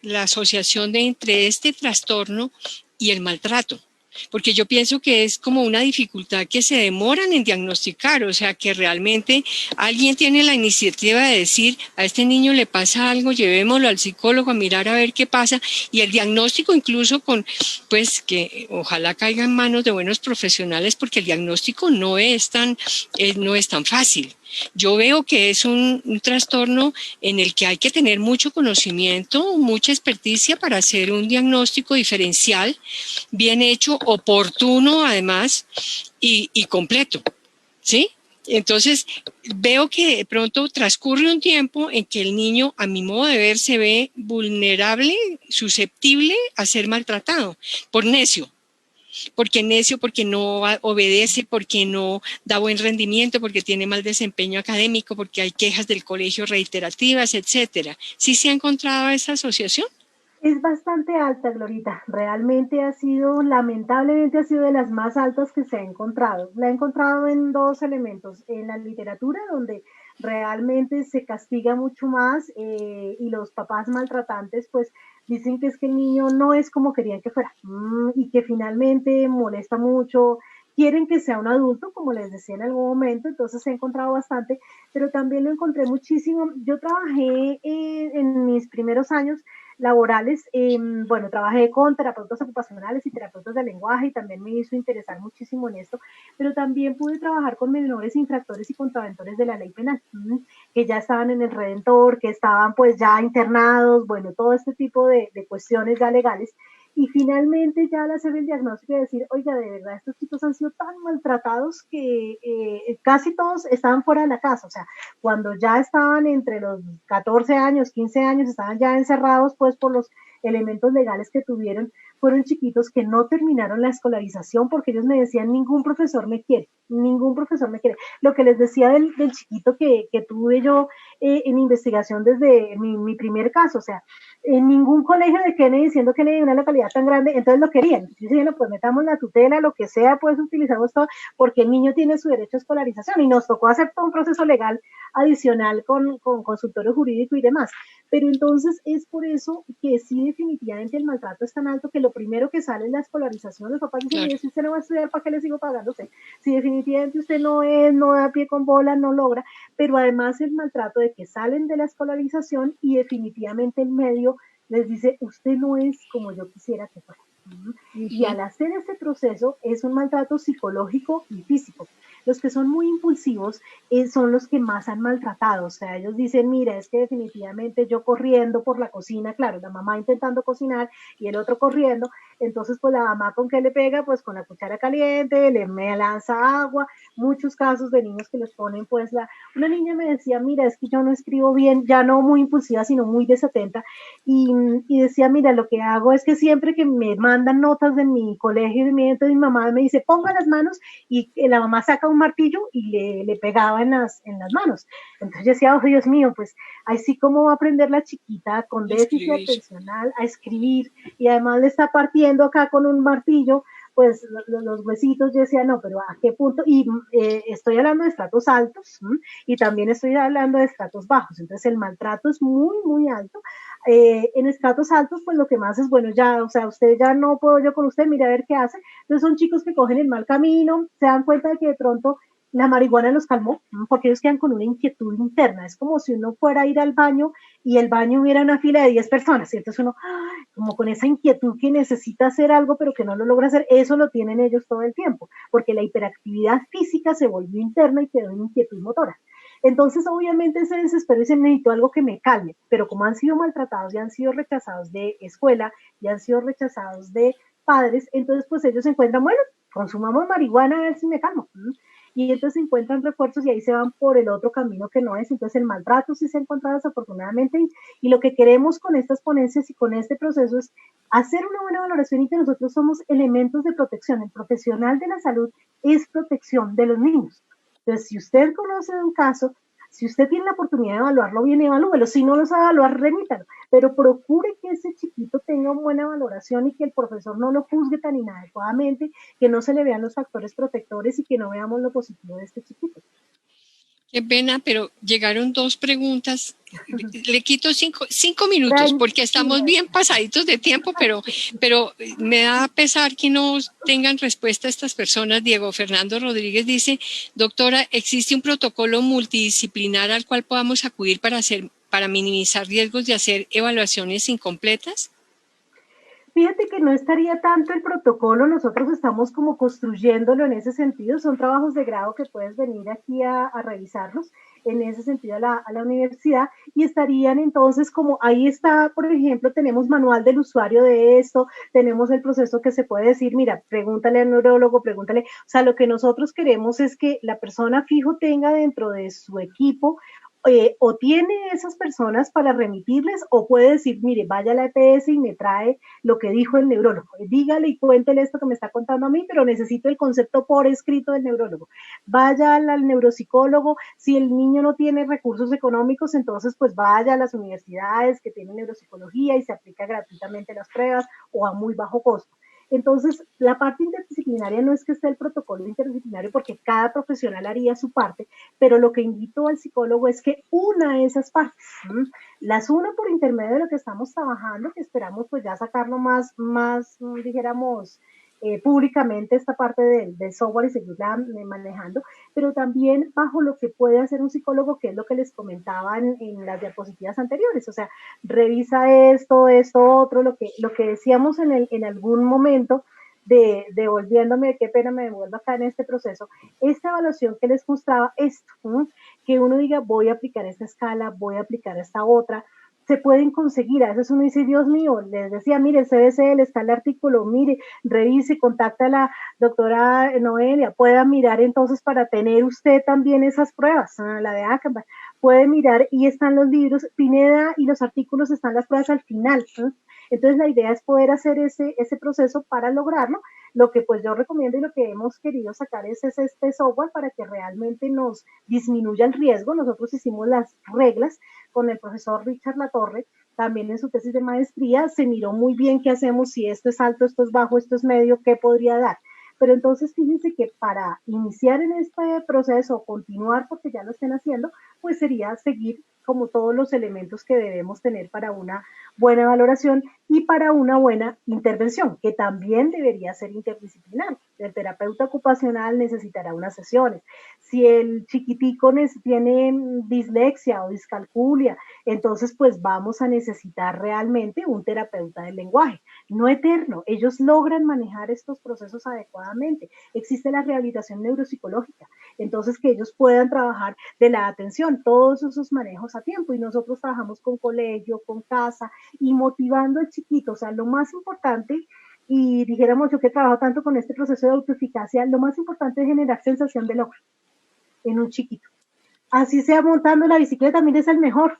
la asociación entre este trastorno y el maltrato? Porque yo pienso que es como una dificultad que se demoran en diagnosticar, o sea, que realmente alguien tiene la iniciativa de decir, a este niño le pasa algo, llevémoslo al psicólogo a mirar a ver qué pasa, y el diagnóstico incluso pues que ojalá caiga en manos de buenos profesionales, porque el diagnóstico no es tan fácil. Yo veo que es un trastorno en el que hay que tener mucho conocimiento, mucha experticia para hacer un diagnóstico diferencial, bien hecho, oportuno además y completo, ¿sí? Entonces, veo que de pronto transcurre un tiempo en que el niño, a mi modo de ver, se ve vulnerable, susceptible a ser maltratado por necio. Porque necio, porque no obedece, porque no da buen rendimiento, porque tiene mal desempeño académico, porque hay quejas del colegio reiterativas, etcétera. ¿Sí se ha encontrado esa asociación? Es bastante alta, Glorita. Realmente ha sido, lamentablemente ha sido de las más altas que se ha encontrado. La he encontrado en dos elementos. En la literatura, donde realmente se castiga mucho más y los papás maltratantes pues dicen que es que el niño no es como querían que fuera y que finalmente molesta mucho. Quieren que sea un adulto, como les decía en algún momento, entonces he encontrado bastante, pero también lo encontré muchísimo. Yo trabajé en mis primeros años laborales, bueno, trabajé con terapeutas ocupacionales y terapeutas de lenguaje y también me hizo interesar muchísimo en esto, pero también pude trabajar con menores infractores y contraventores de la ley penal, que ya estaban en el Redentor, que estaban pues ya internados, bueno, todo este tipo de cuestiones ya legales. Y finalmente ya al hacer el diagnóstico y decir, oiga, de verdad, estos chicos han sido tan maltratados que casi todos estaban fuera de la casa, o sea, cuando ya estaban entre los 14 años, 15 años, estaban ya encerrados pues por los elementos legales que tuvieron, fueron chiquitos que no terminaron la escolarización porque ellos me decían, ningún profesor me quiere, ningún profesor me quiere. Lo que les decía del chiquito que tuve yo en investigación desde mi primer caso, o sea, en ningún colegio de Kennedy, siendo Kennedy una localidad tan grande, entonces lo querían. Yo dije, no, pues metamos la tutela, lo que sea, pues utilizamos todo, porque el niño tiene su derecho a escolarización y nos tocó hacer todo un proceso legal adicional con consultorio jurídico y demás. Pero entonces es por eso que sí definitivamente el maltrato es tan alto que lo primero que sale es la escolarización. Los papás dicen, claro, si usted no va a estudiar, ¿para qué le sigo pagando? Si definitivamente usted no da pie con bola, no logra, pero además el maltrato de que salen de la escolarización y definitivamente el medio les dice, usted no es como yo quisiera que fuera. Y al hacer ese proceso es un maltrato psicológico y físico. Los que son muy impulsivos son los que más han maltratado. O sea, ellos dicen, mira, es que definitivamente yo corriendo por la cocina, claro, la mamá intentando cocinar y el otro corriendo, entonces pues la mamá con qué le pega, pues con la cuchara caliente, me lanza agua, muchos casos de niños que les ponen pues una niña me decía, mira, es que yo no escribo bien, ya no muy impulsiva, sino muy desatenta, y decía, mira, lo que hago es que siempre que me mandan notas de mi colegio, entonces mi mamá me dice, ponga las manos, y la mamá saca un martillo y le pegaba en las manos. Entonces yo decía, oh Dios mío, pues así como va a aprender la chiquita con déficit atencional a escribir, y además le está partiendo acá con un martillo, pues los huesitos, yo decía, no, pero ¿a qué punto? Y estoy hablando de estratos altos y también estoy hablando de estratos bajos, entonces el maltrato es muy, muy alto. En estratos altos, pues lo que más es, bueno, ya, o sea, usted ya no puedo yo con usted, mire a ver qué hace. Entonces son chicos que cogen el mal camino, se dan cuenta de que de pronto la marihuana los calmó, porque ellos quedan con una inquietud interna. Es como si uno fuera a ir al baño y el baño hubiera una fila de 10 personas, y entonces uno, como con esa inquietud que necesita hacer algo, pero que no lo logra hacer, eso lo tienen ellos todo el tiempo, porque la hiperactividad física se volvió interna y quedó en inquietud motora. Entonces, obviamente, ese desespero dice, necesito algo que me calme, pero como han sido maltratados y han sido rechazados de escuela y han sido rechazados de padres, entonces pues ellos se encuentran, bueno, consumamos marihuana a ver si me calmo. Y entonces encuentran refuerzos y ahí se van por el otro camino que no es. Entonces el maltrato sí se ha encontrado desafortunadamente y lo que queremos con estas ponencias y con este proceso es hacer una buena valoración y que nosotros somos elementos de protección. El profesional de la salud es protección de los niños. Entonces, si usted conoce un caso, si usted tiene la oportunidad de evaluarlo bien, evalúelo. Si no lo sabe evaluar, remítalo. Pero procure que ese chiquito tenga una buena valoración y que el profesor no lo juzgue tan inadecuadamente, que no se le vean los factores protectores y que no veamos lo positivo de este chiquito. Qué pena, pero llegaron dos preguntas. Le quito cinco minutos porque estamos bien pasaditos de tiempo, pero me da pesar que no tengan respuesta estas personas. Diego Fernando Rodríguez dice, doctora, ¿existe un protocolo multidisciplinar al cual podamos acudir para minimizar riesgos de hacer evaluaciones incompletas? Fíjate que no estaría tanto el protocolo, nosotros estamos como construyéndolo en ese sentido, son trabajos de grado que puedes venir aquí a revisarlos en ese sentido a la universidad y estarían entonces como ahí está, por ejemplo, tenemos manual del usuario de esto, tenemos el proceso que se puede decir, mira, pregúntale al neurólogo, pregúntale, o sea, lo que nosotros queremos es que la persona fijo tenga dentro de su equipo o tiene esas personas para remitirles o puede decir, mire, vaya a la EPS y me trae lo que dijo el neurólogo. Dígale y cuéntele esto que me está contando a mí, pero necesito el concepto por escrito del neurólogo. Vaya al neuropsicólogo. Si el niño no tiene recursos económicos, entonces pues vaya a las universidades que tienen neuropsicología y se aplica gratuitamente las pruebas o a muy bajo costo. Entonces, la parte interdisciplinaria no es que esté el protocolo interdisciplinario porque cada profesional haría su parte, pero lo que invito al psicólogo es que una esas partes, las una por intermedio de lo que estamos trabajando, que esperamos pues ya sacarlo más dijéramos, públicamente esta parte del software y seguirla manejando, pero también bajo lo que puede hacer un psicólogo, que es lo que les comentaba en las diapositivas anteriores, o sea, revisa esto, otro, lo que decíamos en algún momento, devolviéndome, qué pena me devuelvo acá en este proceso, esta evaluación que les mostraba esto, que uno diga, voy a aplicar esta escala, voy a aplicar esta otra, se pueden conseguir, a veces uno dice, Dios mío, les decía, mire, el CBCL está el artículo, mire, revise, contacta a la doctora Noelia, pueda mirar entonces para tener usted también esas pruebas, la de Ackenbach, puede mirar y están los libros, Pineda y los artículos están las pruebas al final, entonces la idea es poder hacer ese proceso para lograrlo. Lo que pues yo recomiendo y lo que hemos querido sacar es este software para que realmente nos disminuya el riesgo. Nosotros hicimos las reglas con el profesor Richard Latorre, también en su tesis de maestría, se miró muy bien qué hacemos, si esto es alto, esto es bajo, esto es medio, qué podría dar. Pero entonces fíjense que para iniciar en este proceso, continuar porque ya lo estén haciendo, pues sería seguir como todos los elementos que debemos tener para una buena valoración y para una buena intervención, que también debería ser interdisciplinar. El terapeuta ocupacional necesitará unas sesiones. Si el chiquitico tiene dislexia o discalculia, entonces pues vamos a necesitar realmente un terapeuta del lenguaje. No eterno, ellos logran manejar estos procesos adecuadamente. Existe la rehabilitación neuropsicológica, entonces que ellos puedan trabajar de la atención, todos esos manejos a tiempo, y nosotros trabajamos con colegio, con casa, y motivando al chiquito, o sea, lo más importante, y dijéramos yo que trabajo tanto con este proceso de autoeficacia, lo más importante es generar sensación de logro en un chiquito. Así sea montando la bicicleta, también es el mejor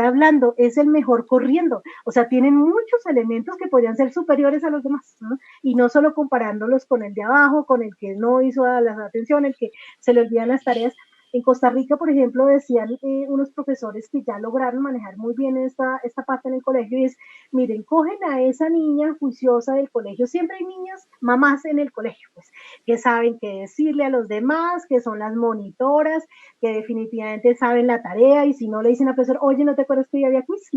hablando, es el mejor corriendo, o sea, tienen muchos elementos que podrían ser superiores a los demás, ¿no? Y no solo comparándolos con el de abajo, con el que no hizo la atención, el que se le olvidan las tareas. En Costa Rica, por ejemplo, decían unos profesores que ya lograron manejar muy bien esta parte en el colegio y es, miren, cogen a esa niña juiciosa del colegio, siempre hay niñas, mamás en el colegio, pues, que saben qué decirle a los demás, que son las monitoras, que definitivamente saben la tarea y si no le dicen al profesor, oye, ¿no te acuerdas que ya había quiz?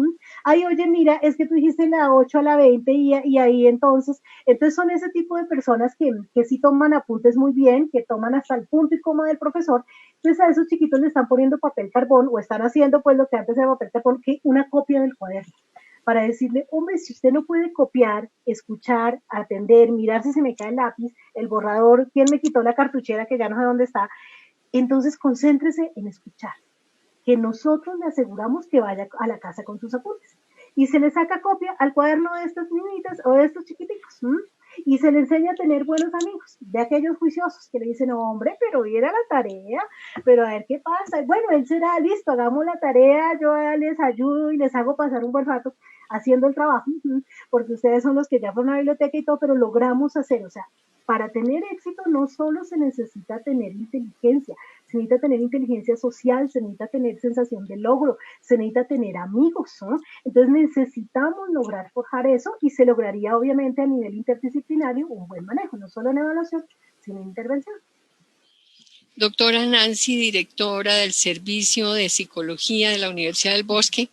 Ay, oye, mira, es que tú dijiste la 8 a la 20 y ahí entonces son ese tipo de personas que sí toman apuntes muy bien, que toman hasta el punto y coma del profesor. Entonces a esos chiquitos le están poniendo papel carbón o están haciendo pues lo que antes era papel carbón, que una copia del cuaderno, para decirle, hombre, si usted no puede copiar, escuchar, atender, mirar si se me cae el lápiz, el borrador, quién me quitó la cartuchera que ya no sé dónde está, entonces concéntrese en escuchar, que nosotros le aseguramos que vaya a la casa con sus apuntes. Y se le saca copia al cuaderno de estas niñitas o de estos chiquiticos. Y se le enseña a tener buenos amigos, de aquellos juiciosos que le dicen, hombre, pero era la tarea, pero a ver qué pasa. Bueno, él será, listo, hagamos la tarea, yo les ayudo y les hago pasar un buen rato haciendo el trabajo, porque ustedes son los que ya fueron a la biblioteca y todo, pero logramos hacer, o sea, para tener éxito no solo se necesita tener inteligencia, se necesita tener inteligencia social, se necesita tener sensación de logro, se necesita tener amigos, ¿no? Entonces necesitamos lograr forjar eso y se lograría obviamente a nivel interdisciplinario un buen manejo, no solo en evaluación, sino en intervención. Doctora Nancy, directora del Servicio de Psicología de la Universidad del Bosque,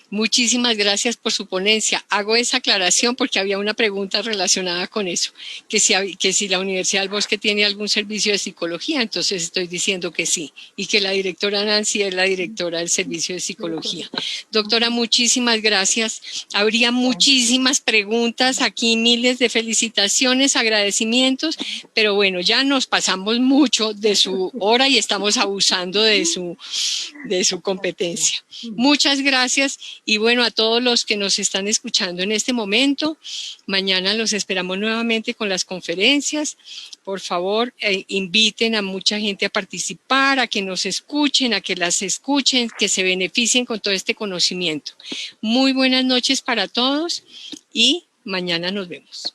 muchísimas gracias por su ponencia. Hago esa aclaración porque había una pregunta relacionada con eso, que si la Universidad del Bosque tiene algún servicio de psicología, entonces estoy diciendo que sí, y que la directora Nancy es la directora del Servicio de Psicología. Doctora, muchísimas gracias. Habría muchísimas preguntas aquí, miles de felicitaciones, agradecimientos, pero bueno, ya nos pasamos mucho de su hora y estamos abusando de su competencia. Muchas gracias Y bueno, a todos los que nos están escuchando en este momento, mañana los esperamos nuevamente con las conferencias. Por favor, inviten a mucha gente a participar, a que nos escuchen, a que las escuchen, que se beneficien con todo este conocimiento. Muy buenas noches para todos y mañana nos vemos.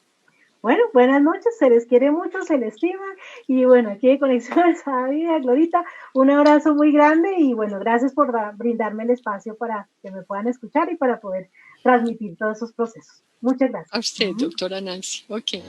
Bueno, buenas noches, se les quiere mucho, se les estima, y bueno, aquí de Conexiones a la Vida, Glorita, un abrazo muy grande, y bueno, gracias por brindarme el espacio para que me puedan escuchar y para poder transmitir todos esos procesos. Muchas gracias. A usted, doctora Nancy. Ok.